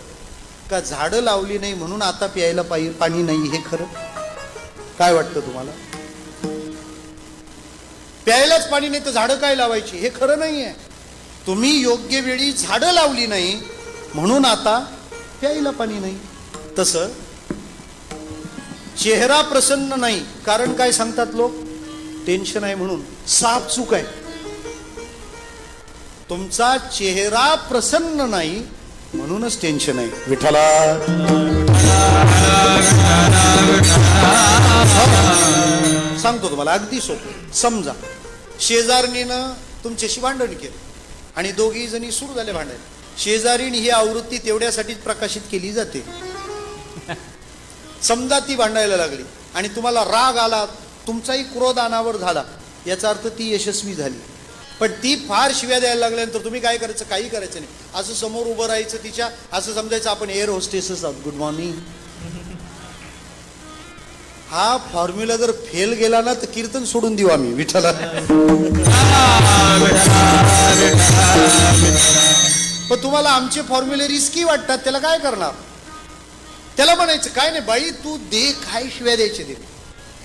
का झाडं लावली नाही म्हणून आता प्यायला पाणी नाही हे खरं. काय वाटतं तुम्हाला. प्यायलाच पाणी नाही तर झाडं काय लावायची हे खरं नाही आहे. तुम्ही योग्य वेळी झाडं लावली नाही म्हणून आता प्यायला पाणी नाही. तसं चेहरा प्रसन्न नाही कारण काय सांगतात लोक, टेन्शन आहे म्हणून. साफ चूक आहे. तुमचा चेहरा प्रसन्न नाही म्हणूनच टेन्शन आहे. विठ्ठला. सांगतो तुम्हाला अगदी सोपं. समजा शेजारणीनं तुमच्याशी भांडण केलं आणि दोघी जणी सुरू झाले भांडायला. शेजारीण ही आवृत्ती तेवढ्यासाठीच प्रकाशित केली जाते. समजा ती भांडायला लागली आणि तुम्हाला राग आला, तुमचाही क्रोध अनावर झाला, याचा अर्थ ती यशस्वी झाली. पण ती फार शिव्या द्यायला लागल्यानंतर तुम्ही काय करायचं, काही करायचं नाही. असं समोर उभं राहायचं तिच्या, असं समजायचं आपण एअर होस्टेसच आहोत. Good morning. हा फॉर्म्युला जर फेल गेला ना तर कीर्तन सोडून देऊ आम्ही. विठ्ठला. पण तुम्हाला आमचे फॉर्म्युले रिस्की वाटतात, त्याला काय करणार. त्याला म्हणायचं काय नाही बाई तू दे, काय शिव्या द्यायचे दे.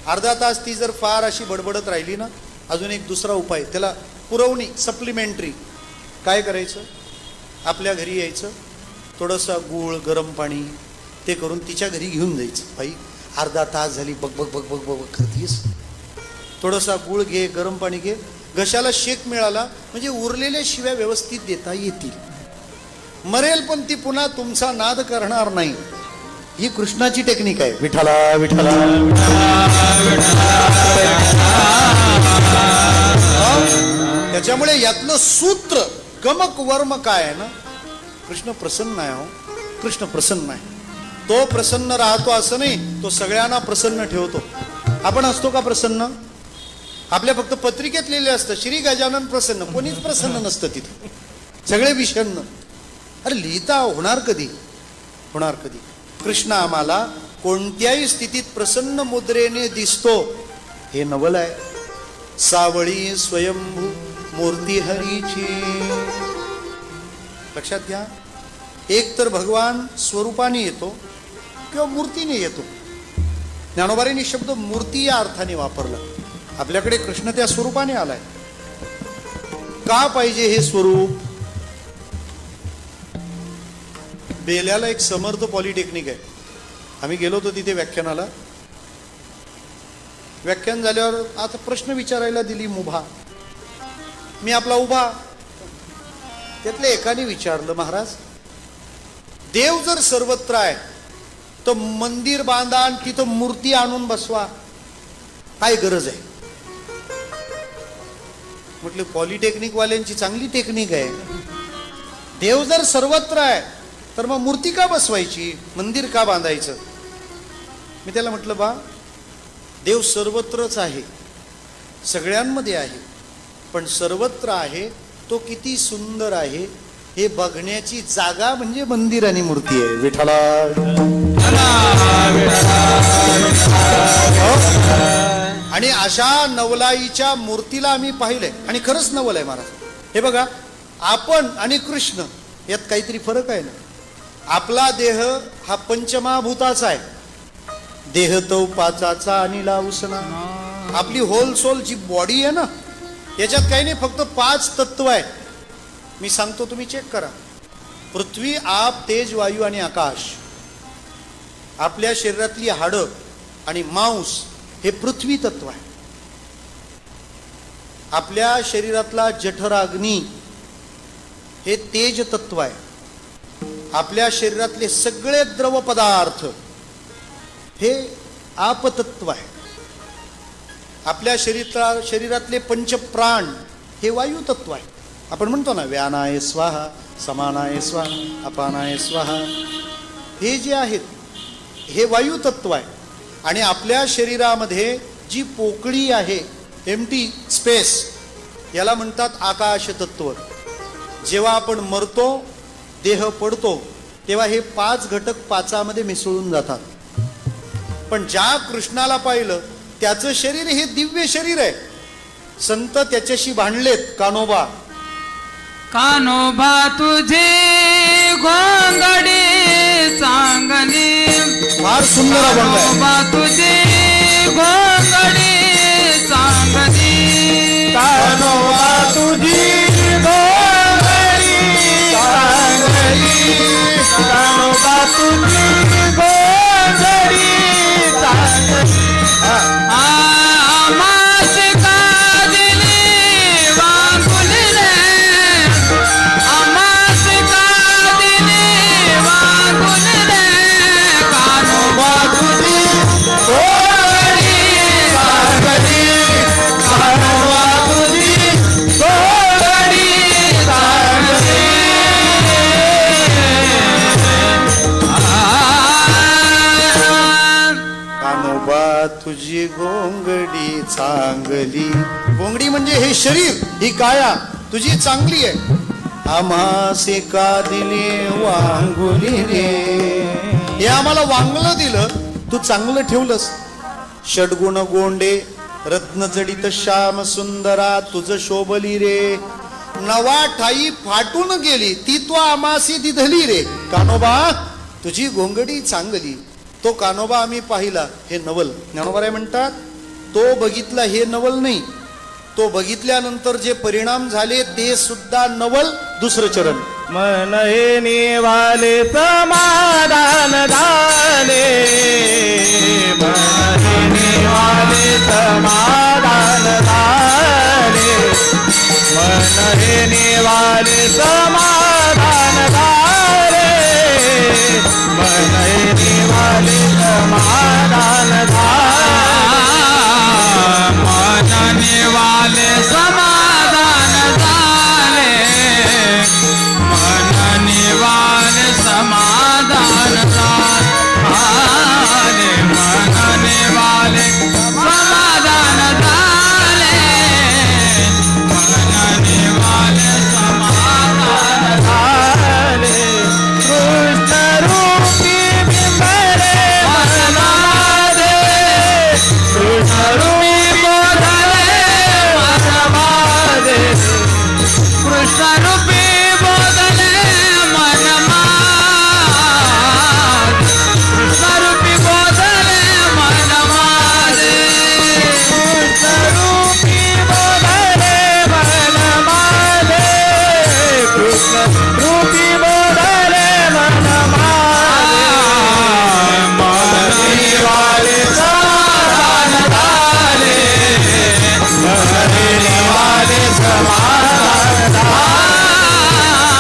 अर्धा तास ती जर फार अशी बडबडत राहिली ना, अजून एक दुसरा उपाय, त्याला पुरवणी सप्लिमेंटरी. काय करायचं, आपल्या घरी यायचं, थोडंसं गूळ गरम पाणी ते करून तिच्या घरी घेऊन जायचं. बाई अर्धा तास झाली बग बग बग बग बग करतीस, थोडासा गूळ घे, गरम पाणी घे, घशाला शेक मिळाला म्हणजे उरलेल्या शिव्या व्यवस्थित देता येतील. मरेल पण ती पुन्हा तुमचा नाद करणार नाही. ही कृष्णाची टेक्निक आहे. विठ्ठला विठ्ठला. त्याच्यामुळे यातलं सूत्र गमक वर्म काय आहे ना, कृष्ण प्रसन्न आहे. हो कृष्ण प्रसन्न आहे. तो प्रसन्न राहतो असं नाही, तो सगळ्यांना प्रसन्न ठेवतो. आपण असतो का प्रसन्न. आपल्या फक्त पत्रिकेत लिहिले असतं श्री गजानन प्रसन्न, कोणीच प्रसन्न नसतं तिथं, सगळे विषण्ण. अरे लिहिता होणार कधी, होणार कधी. कृष्ण आम्हाला कोणत्याही स्थितीत प्रसन्न मुद्रेने दिसतो. हे नवल आहे. सावळी स्वयंभू मूर्ती हरीची. लक्षात घ्या, एक तर भगवान स्वरूपाने येतो किंवा मूर्तीने येतो. ज्ञानोबारींनी शब्द मूर्ती या अर्थाने वापरला. आपल्याकडे कृष्ण त्या स्वरूपाने आलाय. का पाहिजे हे स्वरूप. बेल्याला एक समर्थ पॉलिटेक्निक आहे. आम्ही गेलो होतो तिथे व्याख्यानाला. व्याख्यान झाल्यावर आता प्रश्न विचारायला दिली मुभा. मी आपला उभा. त्यातल्या एकाने विचारलं, महाराज देव जर सर्वत्र आहे तर मंदिर बांधा आणि तिथं मूर्ती आणून बसवा, काय गरज आहे? म्हटलं पॉलिटेक्निक वाल्यांची चांगली टेक्निक आहे. देव जर सर्वत्र आहे तर मग मूर्ती का बसवायची, मंदिर का बांधायचं? मी त्याला म्हटलं, बा देव सर्वत्रच आहे, सगळ्यांमध्ये आहे, पण सर्वत्र आहे तो किती सुंदर आहे हे बघण्याची जागा म्हणजे मंदिर आणि मूर्ती आहे. विठ्ठला आणि अशा नवलाईच्या मूर्तीला आम्ही पाहिलंय आणि खरंच नवल आहे महाराज. हे बघा, आपण आणि कृष्ण यात काहीतरी फरक आहे ना. आपला देह हा पंचमहाभूताचा आहे, देह तो पाचाचा आणि लावसना. आपली होलसोल जी बॉडी आहे ना, याच्यात काही नाही, फक्त 5 तत्व आहे. मी सांगतो, तुम्ही चेक करा. पृथ्वी, आप, तेज, वायू आणि आकाश. आपल्या शरीरातली हाडं आणि मांस हे पृथ्वी तत्व आहे. आपल्या शरीरातला जठराग्नी हे तेज तत्व आहे. आपल्या शरीरातले सगळे द्रव पदार्थ हे आपतत्व आहे. आपल्या शरीरातले पंचप्राण हे वायू तत्व आहे. आपण म्हणतो ना, व्यानाय स्वाहा, समानाय स्वाहा, अपानाय स्वाहा. हे जे आहेत हे वायू तत्व आहे. आणि आपल्या शरीरामध्ये जी पोकळी आहे, एम्प्टी स्पेस, याला म्हणतात आकाश तत्व. जेव्हा आपण मरतो, देह पडतो, तेव्हा हे 5 घटक 5मध्ये मिसळून जातात. पण ज्या कृष्णाला पाहिलं त्याचं शरीर हे दिव्य शरीर आहे. संत त्याच्याशी भांडलेत. कानोबा, कानोबा तुझे घोंगडी चांगली, फार सुंदर अभंग आहे. कानोबा तुझे घोंगडी चांगली, कानोबा तुझी घोंगडी चांगली, कानोबा तुझी घोंगडी चांगली. आमास का दिली वांगुली रे, आमास का दिली वांगुली रे, कानोबा तुझी घोंगडी चांगली, कानोबा तुझी घोंगडी चांगली. कानोबा तुझी घोंगडी चांगली. घोंगडी म्हणजे हे शरीर, ही काया तुझी चांगली आहे. आम्हासे का दिले वांगुली रे, हे आम्हाला वांगलं दिलं, तू चांगलं ठेवलंस. षडगुण गोंडे रत्न जडित श्याम सुंदरा, तुझ शोभली रे. नवा ठाई फाटून गेली, ती तो आमासी दिधली रे. कानोबा तुझी घोंगडी चांगली. तो कानोबा आम्ही पाहिला, हे नवल. ज्ञानोबाराय म्हणतात, तो बघितला हे नवल नाही, तो बघितल्यानंतर जे परिणाम झाले ते सुद्धा नवल. दुसरं चरण, मन हे निवाले समाधान झाले, मन हे निवाले समाधान झाले, मन हे निवाले समाधान झाले, मन हे निवाले समाधान झाले, मनने वाले समाधान झाले, मनने वाले समाधान झाले, मनने वाले समाधान झाले, मनने वाले समाधान झाले. कृष्ण रूपी बिंबरे मनमादे, कृष्ण रूपी बोधले मनमादे, कृष्ण रूपी बोधले मनमा, कृष्ण रूपी बोधले मनमादे, कृष्ण रूपी बोधले मनमादे, कृष्ण रूपी बोधले मनमादे, मनने वाले समाधान झाले, मनने वाले समाधान झाले.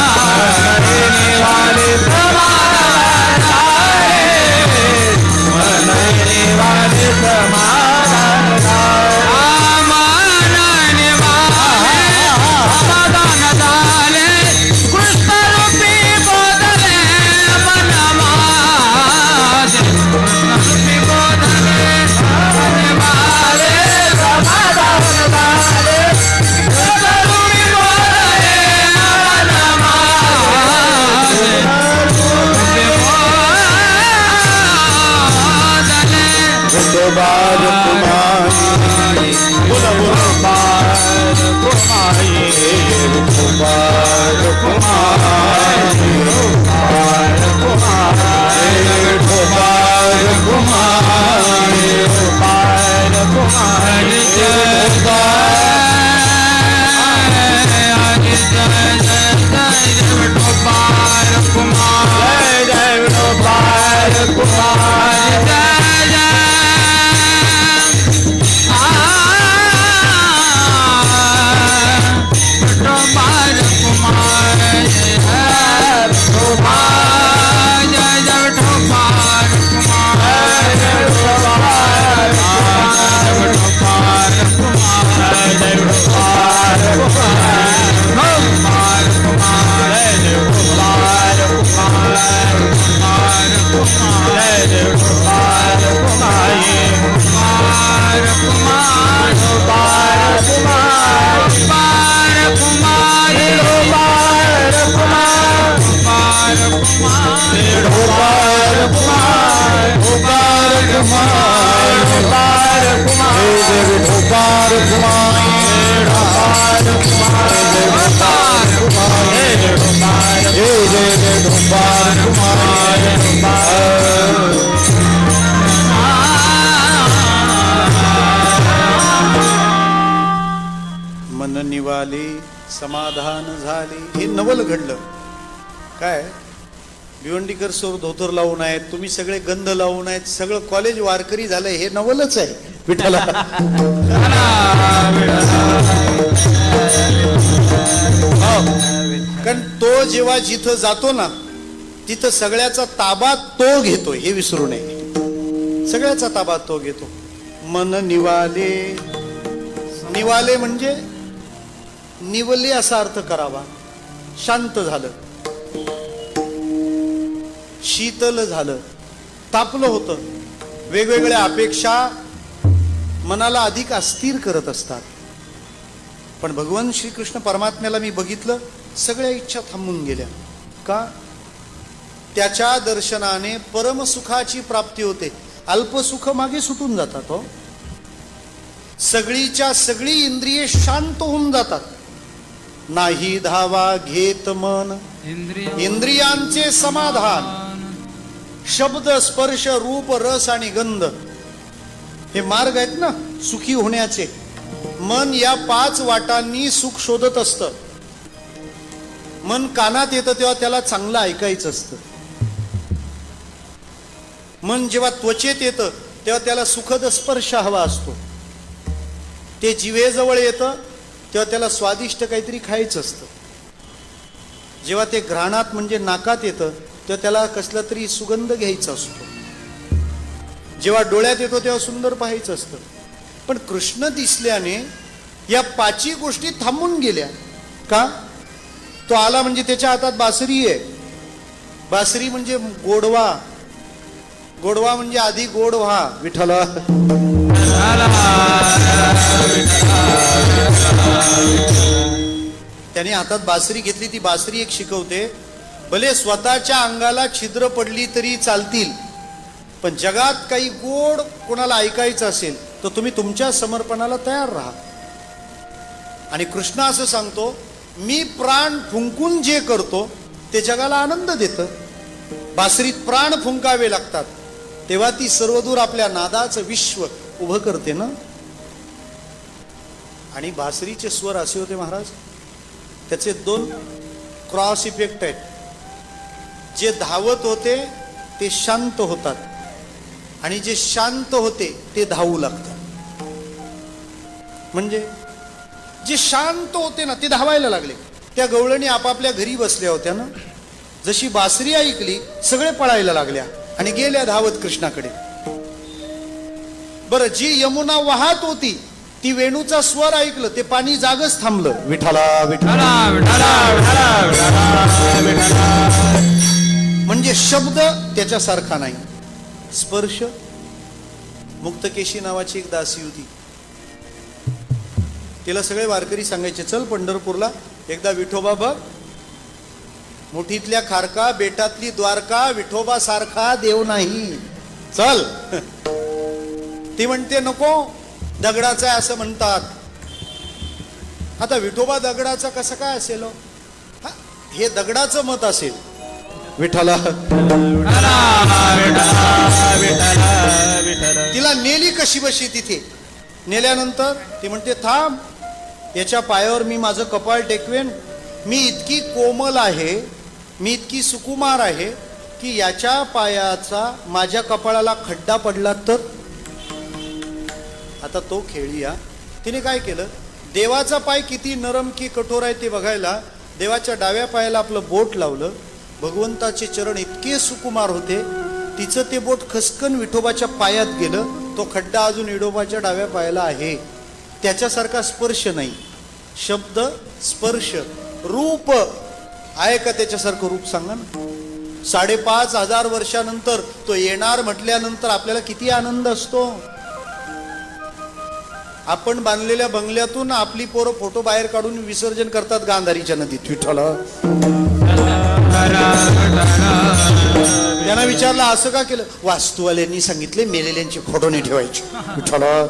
मन निवाले समाधान झाले. हे नवल घडलं. काय भिवंडीकर सर धोतर लावून आहेत, तुम्ही सगळे गंध लावून आहेत, सगळं कॉलेज वारकरी झालंय, हे नवलच आहे विठ्ठला. कारण तो जेव्हा जिथं जातो ना तिथं सगळ्याचा ताबा तो घेतो, हे विसरू नये. सगळ्याचा ताबा तो घेतो. मन निवाले, निवाले म्हणजे निवले असा अर्थ करावा. शांत झालं, शीतल झालं, तापलं होतं. वेगवेगळ्या अपेक्षा मनाला अधिक अस्थिर करत असतात. पण भगवान श्रीकृष्ण परमात्म्याला मी बघितलं, सगळ्या इच्छा थांबून गेल्या. का? त्याच्या दर्शनाने परमसुखाची प्राप्ती होते. अल्पसुख मागे सुटून जातात. हो, सगळीच्या सगळी इंद्रिये शांत होऊन जातात. नाही धावा घेत मन इंद्रियांचे समाधान. शब्द, स्पर्श, रूप, रस आणि गंध हे मार्ग आहेत ना सुखी होण्याचे. मन या 5 वाटांनी सुख शोधत असतं. मन कानात येतं तेव्हा त्याला चांगलं ऐकायचं असतं. मन जेव्हा त्वचेत येतं तेव्हा त्याला सुखद स्पर्श हवा असतो. ते जिभेजवळ येतं तेव्हा त्याला स्वादिष्ट काहीतरी खायचं असतं. जेव्हा ते घ्राणात म्हणजे नाकात येतं तेव्हा त्याला कसला तरी सुगंध घ्यायचा असतो. जेव्हा डोळ्यात येतो तेव्हा सुंदर पाहायचं असतं. पण कृष्ण दिसल्याने या 5 गोष्टी थांबून गेल्या. का? तो आला म्हणजे त्याच्या हातात बासरी आहे. बासरी म्हणजे गोडवा. गोडवा म्हणजे आधी गोड व्हा विठ्ठला. त्याने हातात बासरी घेतली. ती बासरी एक शिकवते, भले स्वतःच्या अंगाला छिद्र पडली तरी चालतील, पण जगात काही गोड कोणाला ऐकायचं असेल तर तुम्ही तुमच्या समर्पणाला तयार राहा. आणि कृष्ण असं सांगतो, मी प्राण फुंकून जे करतो ते जगाला आनंद देतं. बासरीत प्राण फुंकावे लागतात तेव्हा ती सर्वदूर आपल्या नादाचं विश्व उभं करते ना. आणि बासरीचे स्वर असे होते महाराज, त्याचे 2 क्रॉस इफेक्ट आहेत. जे धावत होते ते शांत होतात आणि जे शांत होते ते धावू लागतात. म्हणजे जे शांत होते ना ते धावायला लागले. त्या गवळणी आपापल्या घरी बसल्या होत्या ना, जशी बासरी ऐकली सगळे पळायला लागल्या आणि गेल्या धावत कृष्णाकडे. बरं, जी यमुना वाहत होती ती वेणूचा स्वर ऐकलं, ते पाणी जागच थांबलं. विठ्ठला विठ्ठला म्हणजे शब्द त्याच्यासारखा नाही. स्पर्श. मुक्तकेशी नावाची एक दासी होती. तिला सगळे वारकरी सांगायचे, चल पंढरपूरला एकदा विठोबा बघ. मुठीतल्या खारका, बेटातली द्वारका, विठोबा सारखा देव नाही, चल. ती म्हणते नको, दगडाचा आहे असं म्हणतात. आता विठोबा दगडाचा कसं काय असेल? हे दगडाचं मत असेल. विठ्ठला. तिला नेली कशी बशी तिथे. नेल्यानंतर ती म्हणते थांब, याच्या पायावर मी माझं कपाळ टेकवेन. मी इतकी कोमल आहे, मी इतकी सुकुमार आहे की याच्या पायाचा माझ्या कपाळाला खड्डा पडला तर. आता तो खेळी. तिने काय केलं, देवाचा पाय किती नरम की कठोर आहे ते बघायला देवाच्या डाव्या पायाला आपलं बोट लावलं. भगवंताचे चरण इतके सुकुमार होते, तिचं ते बोट खसकन विठोबाच्या पायात गेलं. तो खड्डा अजून विठोबाच्या डाव्या पायाला आहे. त्याच्यासारखा स्पर्श नाही. शब्द, स्पर्श, रूप आहे का त्याच्यासारखं रूप सांगा ना. 5,500 वर्षानंतर तो येणार म्हटल्यानंतर आपल्याला किती आनंद असतो. आपण बांधलेल्या बंगल्यातून आपली पोरं फोटो बाहेर काढून विसर्जन करतात गांधारीच्या नदीत. विठ्ठला. त्यांना विचारलं असं का केलं? वास्तुवाल्यांनी सांगितले मेलेल्यांचे फोटो नाही ठेवायचे. विठ्ठला.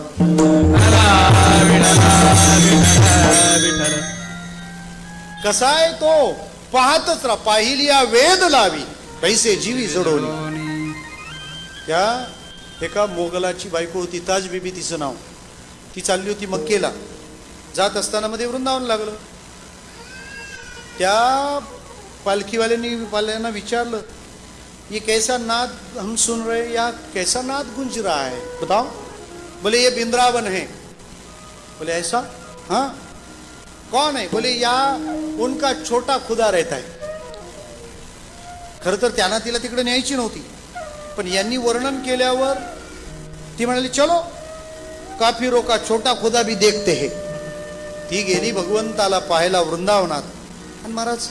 कसा आहे तो? पाहतच राहा. पाहिलिया वेद लावी, पैसे जीवी जडवली. त्या एका मोगलाची बायको होती, ताज बीबी तिचं नाव. ती चालली होती मक्केला. जात असताना मध्ये वृंदावन लागलं. त्या पालखीवाल्यांना विचारलं, ये कैसा नाद हम सुन रहे, या कैसा नाद गुंज रहा है, बताओ. बोले ये वृंदावन है. बोले ऐसा, हाँ कौन है. बोले या उनका छोटा खुदा रहता है. खरं तर त्यांना तिला तिकडे न्यायची नव्हती, पण यांनी वर्णन केल्यावर ती म्हणाली चलो काफिरों का छोटा खुदा भी देखते है. ती गेली भगवंताला पाहायला वृंदावनात. आणि महाराज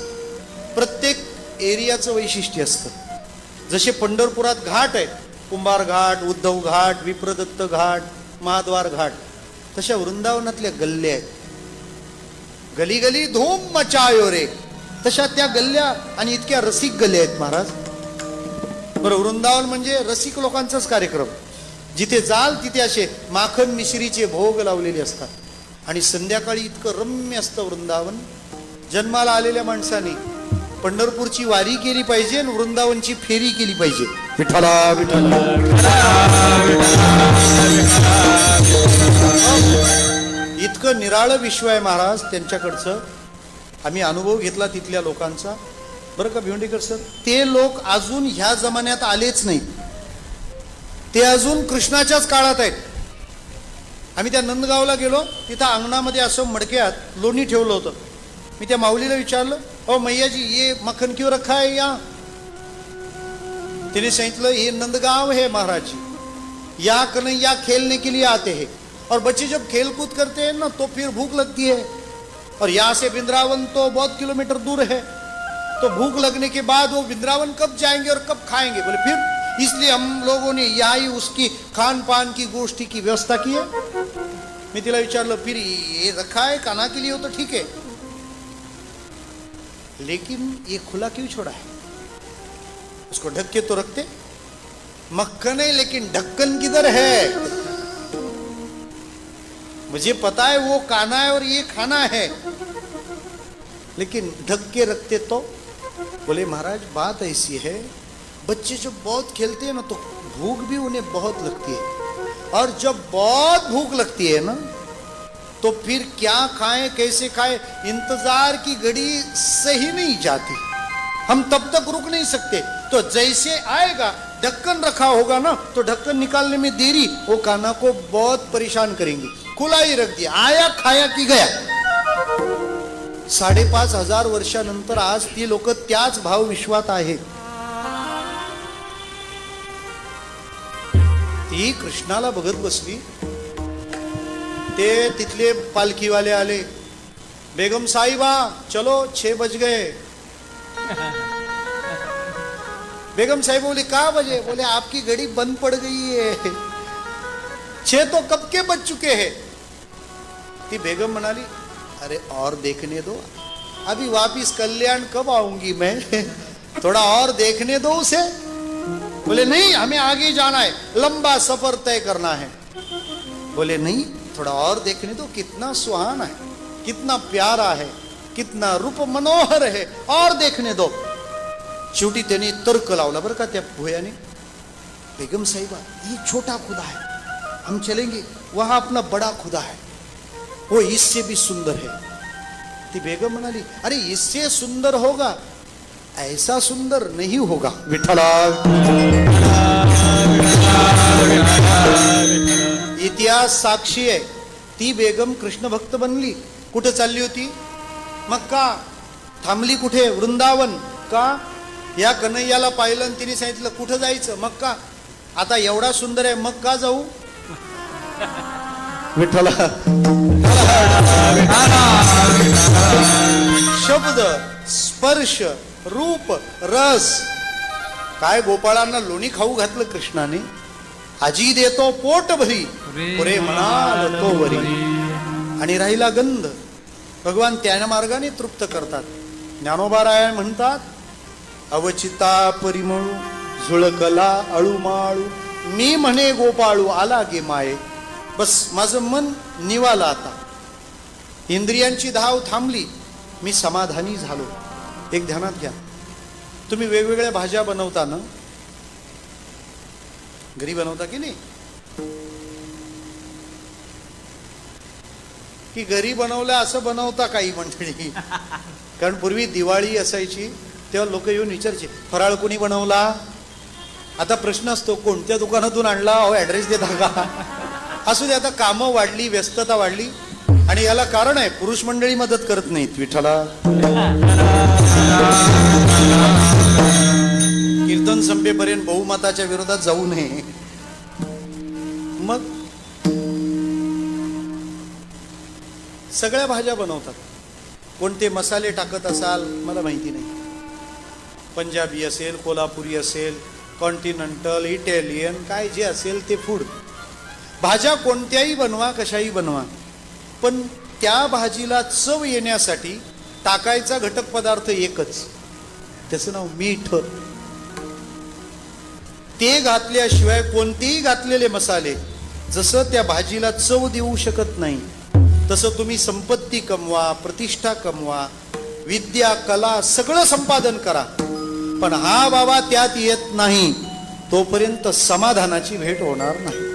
प्रत्येक एरियाचं वैशिष्ट्य असतं. जसे पंढरपुरात घाट आहेत, कुंभार घाट, उद्धव घाट, विप्रदत्त घाट, महाद्वार घाट, तशा वृंदावनातल्या गल्ल्या आहेत. गली गली धूम मचायो रे, तशा त्या गल्ल्या आणि इतक्या रसिक गल्ल्या आहेत महाराज. बरं, वृंदावन म्हणजे रसिक लोकांचाच कार्यक्रम. जिथे जाल तिथे असे माखन मिश्रीचे भोग लावलेले असतात. आणि संध्याकाळी इतकं रम्य असतं वृंदावन. जन्माला आलेल्या माणसाने पंढरपूरची वारी केली पाहिजे आणि वृंदावनची फेरी केली पाहिजे. विठ्ठला विठ्ठला. इतकं निराळं विश्व आहे महाराज त्यांच्याकडचं. आम्ही अनुभव घेतला तिथल्या लोकांचा. बरं का भिवंडीकर सर, ते लोक अजून ह्या जमान्यात आलेच नाहीत. ते अजून कृष्णाच्याच काळात आहेत. आम्ही त्या नंदगावला गेलो, तिथं अंगणामध्ये असं मडक्यात लोणी ठेवलं होतं. मी त्या माऊलीला विचारलं, ओ मैया जी ये मक्खन क्यों रखा है यहाँ. तिने सांगितलं हे नंदगांव है महाराज जी, यहाँ कन्हैया खेलने के लिए आते हैं और बच्चे जब खेल कूद करते हैं ना तो फिर भूख लगती है. और यहाँ से वृंदावन तो बहुत किलोमीटर दूर है, तो भूख लगने के बाद वो वृंदावन कब जाएंगे और कब खाएंगे. बोले फिर इसलिए हम लोगों ने यहाँ ही उसकी खान पान की गोष्ठी की व्यवस्था की है. मैं तिला विचारलं, फिर ये रखा है कान्हा के लिए हो तो ठीक है, लेकिन ये खुला क्यों छोड़ा है. उसको ढक के तो रखते. मक्खन है लेकिन ढक्कन किधर है. मुझे पता है वो कान्हा है और ये खाना है, लेकिन ढक के रखते तो. बोले महाराज बात ऐसी है, बच्चे जब बहुत खेलते हैं ना तो भूख भी उन्हें बहुत लगती है, और जब बहुत भूख लगती है ना तो फिर क्या खाएं कैसे खाएं, इंतजार की घड़ी सही नहीं जाती. हम तब तक रुक नहीं सकते. तो जैसे आएगा ढक्कन रखा होगा ना तो ढक्कन निकालने में देरी वो कान्हा को बहुत परेशान करेंगे. खुला ही रख दिया, आया खाया की गया. 5,500 वर्षानंतर आज ती लोक त्याच भाव विश्वात आहेत. ती कृष्णाला बघत बसली. ते तिथले पालखीवाले आले, बेगम साहिबा चलो 6 बज गए. बेगम साहिब बोली कहा बजे. बोले आपकी घड़ी बंद पड़ गई है, 6 तो कब के बज चुके हैं. ती बेगम म्हणाली अरे और देखने दो, अभी वापिस कल्याण कब आऊंगी मैं, थोड़ा और देखने दो उसे. बोले नहीं हमें आगे जाना है, लंबा सफर तय करना है. बोले नहीं थोड़ा और देखने दो, कितना सुहाना है, कितना प्यारा है, कितना रूप मनोहर है, और देखने दो. शेवटी त्यांनी तर्क लावला बरं का त्या भोयाने. बेगम साहिबा ये छोटा खुदा है, हम चलेंगे, वहां अपना बड़ा खुदा है, वो इससे भी सुंदर है. ती बेगम म्हणाली अरे इससे सुंदर होगा, ऐसा सुंदर नहीं होगा. विठ्ठला. इतिहास साक्षी आहे. ती बेगम कृष्ण भक्त बनली. कुठे चालली होती. मक्का. थांबली कुठे. वृंदावन. का. या कन्हैयाला पाहिलं आणि तिने सांगितलं कुठं जायचं. मक्का. आता एवढा सुंदर आहे मग का जाऊ. विठ्ठला. शब्द स्पर्श रूप रस. काय गोपाळांना लोणी खाऊ घातलं कृष्णाने. आजी देतो पोट भरी पुरे म्हणाल तो वरी. आणि राहिला गंध. भगवान त्या मार्गाने तृप्त करतात. ज्ञानोबाराय म्हणतात अवचिता परिमळू झुळकला अळूमाळू, मी म्हणे गोपाळू आला गे माये. बस माझं मन निवाला आता. इंद्रियांची धाव थांबली, मी समाधानी झालो. एक ध्यानात घ्या, तुम्ही वेगवेगळ्या भाज्या बनवता ना, घरी बनवता की नाही. की घरी बनवलं असं बनवता काही मंडळी. कारण पूर्वी दिवाळी असायची तेव्हा लोक येऊन विचारायचे फराळ कोणी बनवला. आता प्रश्न असतो कोणत्या दुकानातून आणला, अहो ॲड्रेस देता का. असू दे, आता कामं वाढली, व्यस्तता वाढली आणि याला कारण आहे पुरुष मंडळी मदत करत नाहीत विठ्ठला. कीर्तन संपेपर्यंत बहुमताच्या विरोधात जाऊ नये. मग सगळ्या भाज्या बनवतात. कोणते मसाले टाकत असाल मला माहिती नाही. पंजाबी असेल, कोल्हापुरी असेल, कॉन्टिनेंटल, इटालियन, काय जे असेल ते फूड. भाज्या कोणत्याही बनवा, कशाही बनवा, पण त्या भाजीला चव येण्यासाठी टाकायचा घटक पदार्थ एकच, त्याचं नाव मीठ. ते घातल्याशिवाय कोणतेही घातलेले मसाले जसं त्या भाजीला चव देऊ शकत नाही, तसं तुम्ही संपत्ती कमवा, प्रतिष्ठा कमवा, विद्या, कला सगळं संपादन करा, पण हा बाबा त्यात येत नाही तोपर्यंत समाधानाची भेट होणार नाही.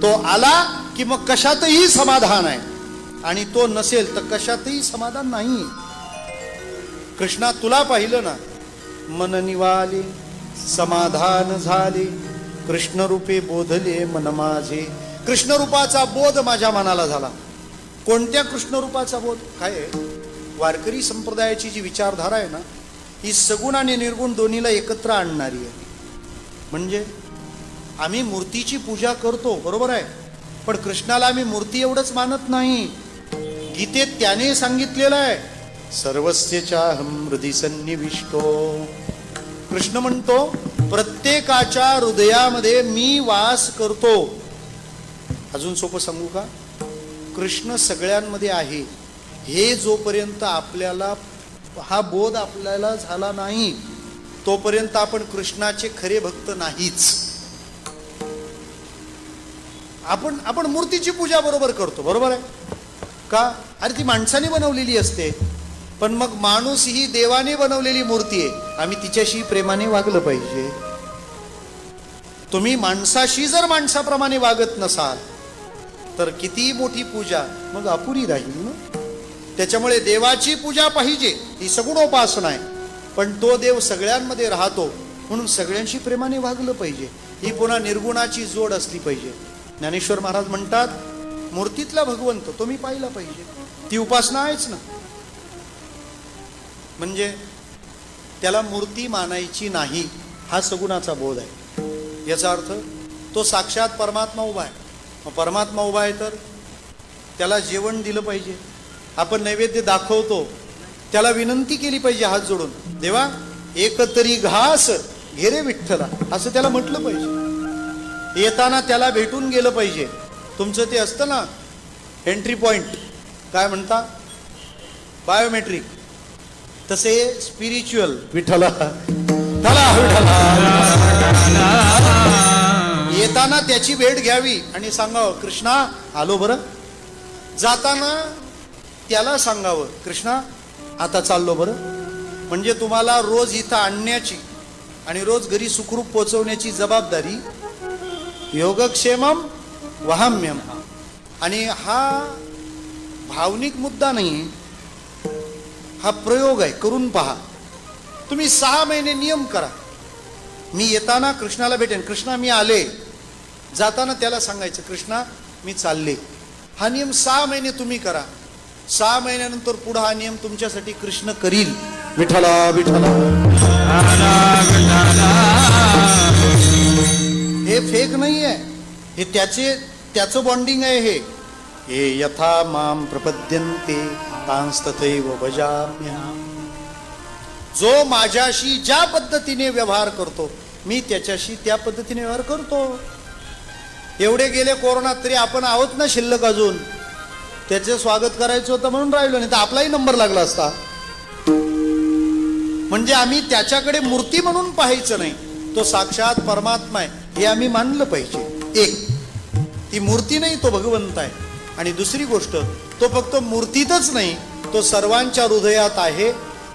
तो आला की मग कशातही समाधान आहे आणि तो नसेल तर कशातही समाधान नाही. कृष्णा तुला पाहिलं ना, मन निवाले समाधान झाले, कृष्ण रूपे बोधले मन माझे. कृष्ण रूपाचा बोध माझ्या मनाला झाला. कोणत्या कृष्ण रूपाचा बोध? काय आहे, वारकरी संप्रदायाची जी विचारधारा आहे ना, ही सगुण आणि निर्गुण दोन्हीला एकत्र आणणारी आहे. म्हणजे आम्ही मूर्तीची पूजा करतो, बरोबर आहे, पण कृष्णाला आम्ही मूर्ती एवढंच मानत नाही. गीतेत त्याने सांगितलेलं आहे सर्वस्यचाहं हृदि सन्निविष्टो. कृष्ण म्हणतो प्रत्येकाच्या हृदयामध्ये मी वास करतो. अजून सोपं सांगू का, कृष्ण सगळ्यांमध्ये आहे हे जोपर्यंत आपल्याला हा बोध आपल्याला झाला नाही तोपर्यंत आपण कृष्णाचे खरे भक्त नाहीच. आपण मूर्तीची पूजा बरोबर करतो, बरोबर आहे का. अरे ती माणसाने बनवलेली असते, पण मग माणूस ही देवाने बनवलेली मूर्ती आहे, आम्ही तिच्याशी प्रेमाने वागलं पाहिजे. तुम्ही माणसाशी जर माणसाप्रमाणे वागत नसाल तर किती मोठी पूजा मग अपुरी राहील ना. त्याच्यामुळे देवाची पूजा पाहिजे, ही सगुणोपासना आहे, पण तो देव सगळ्यांमध्ये राहतो म्हणून सगळ्यांशी प्रेमाने वागलं पाहिजे. ही पुन्हा निर्गुणाची जोड असली पाहिजे. ज्ञानेश्वर महाराज म्हणतात मूर्तीतला भगवंत तो मी पाहिला पाहिजे, ती उपासना आहेच ना. म्हणजे त्याला मूर्ती मानायची नाही हा सगुणाचा बोध आहे. याचा अर्थ तो साक्षात परमात्मा उभा आहे. मग परमात्मा उभा आहे तर त्याला जेवण दिलं पाहिजे. आपण नैवेद्य दाखवतो, त्याला विनंती केली पाहिजे हात जोडून, देवा एकतरी घास घे रे विठ्ठला, असं त्याला म्हटलं पाहिजे. येताना त्याला भेटून गेलं पाहिजे. तुमचं ते असतं ना एंट्री पॉइंट, काय म्हणता, बायोमेट्रिक, तसे स्पिरिच्युअल विठ्ठला येताना त्याची भेट घ्यावी आणि सांगावं कृष्णा आलो बरं. जाताना त्याला सांगावं कृष्णा आता चाललो बरं. म्हणजे तुम्हाला रोज इथं आणण्याची आणि रोज घरी सुखरूप पोचवण्याची जबाबदारी योगक्षेमम वहाम्यम. आणि हा भावनिक मुद्दा नाही, हा प्रयोग आहे, करून पहा. तुम्ही 6 महिने नियम करा. मी येताना कृष्णाला भेटेन, कृष्णा मी आले. जाताना त्याला सांगायचं कृष्णा मी चालले. हा नियम 6 महिने तुम्ही करा. 6 महिन्यानंतर पुढे हा नियम तुमच्यासाठी कृष्ण करील. विठ्ठला विठ्ठला. हे फेक नाही आहे, हे त्याचं बॉन्डिंग आहे. हे यथा माम प्रपद्यन्ते तांस्तथैव भजाम्यहम्. जो माझ्याशी ज्या पद्धतीने व्यवहार करतो मी त्याच्याशी त्या पद्धतीने व्यवहार करतो. एवढे गेले कोरोनात तरी आपण आहोत ना शिल्लक अजून. त्याचे स्वागत करायचं होतं म्हणून राहिलो, नाही तर आपलाही नंबर लागला असता. म्हणजे आम्ही त्याच्याकडे मूर्ती म्हणून पाहायचं नाही, तो साक्षात परमात्मा आहे हे आम्ही मानलं पाहिजे. एक ती मूर्ती नाही, तो भगवंत आहे. आणि दुसरी गोष्ट, तो फक्त मूर्तीतच नाही, तो सर्वांच्या हृदयात आहे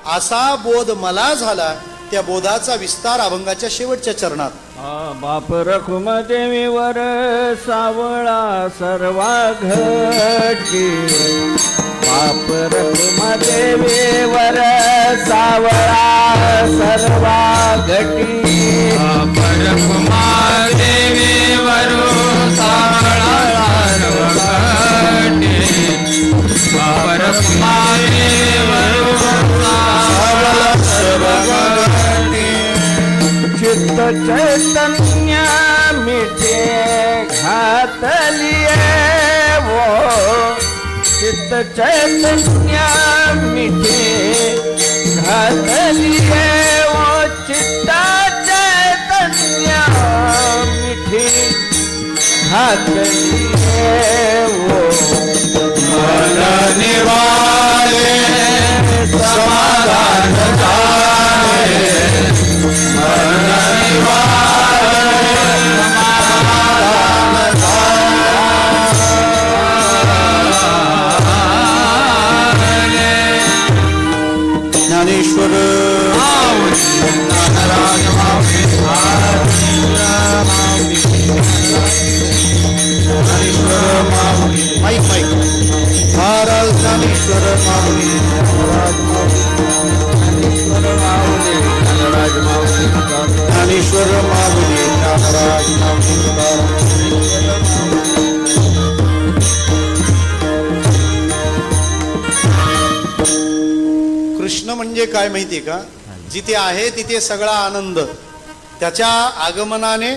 असा बोध मला झाला. त्या बोधाचा विस्तार अभंगाच्या शेवटच्या चरणात बाप रखुमदेवीवर सावळा सर्वा घटी बाप रखुमदेवीवर सावळा सर्वा घटी परकुमादेवी वरो सावळा सर्वगटी परकुमादेवी वरो सावळा सर्वगटी चित्त चैतन्य मिटे घातलिये वो चित्त चैतन्य मिटे घातलिये वो चित्त चैतन्य मिटे घातलिये वो मन निवारे समाधान झाले मन ज्ञानेश्वर माईक माईक महाराज ज्ञानेश्वर माऊली ज्ञानेश्वर माऊली ज्ञानराज कृष्ण म्हणजे काय माहितीये का? जिथे आहे तिथे सगळा आनंद, त्याच्या आगमनाने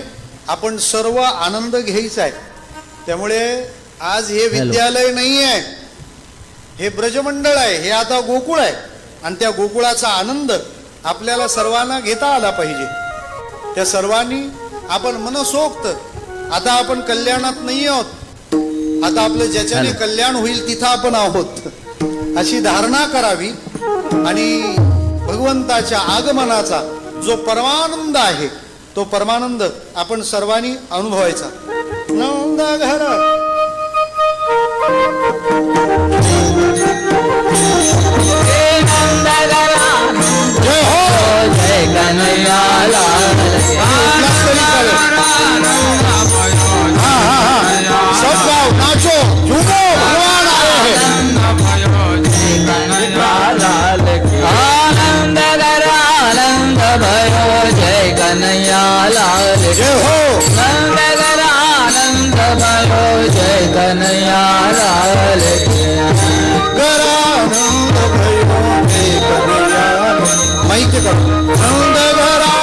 आपण सर्व आनंद घ्यायचा आहे. त्यामुळे आज हे विद्यालय नाही आहे, हे ब्रजमंडळ आहे, हे आता गोकुळ आहे आणि त्या गोकुळाचा आनंद आपल्याला सर्वांना घेता आला पाहिजे. त्या सर्वांनी आपण मनसोक्त, आता आपण कल्याणात नाही आहोत, आता आपलं ज्याच्याने कल्याण होईल तिथं आपण आहोत अशी धारणा करावी आणि भगवंताच्या आगमनाचा जो परमानंद आहे तो परमानंद आपण सर्वांनी अनुभवायचा. नंद घर जय हो जय कन्हैयाला सब गाओ नाचो झूमो भगवान आए हैं. आनंद करा आनंद भयो जय कन्हैया लाल जय हो आनंद करा आनंद भयो जय कन्हैया लाल गरानंद भयो जय कन्हैया. माईक करो. नंद घरा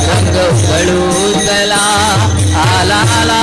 रंग उधळू चला आला आला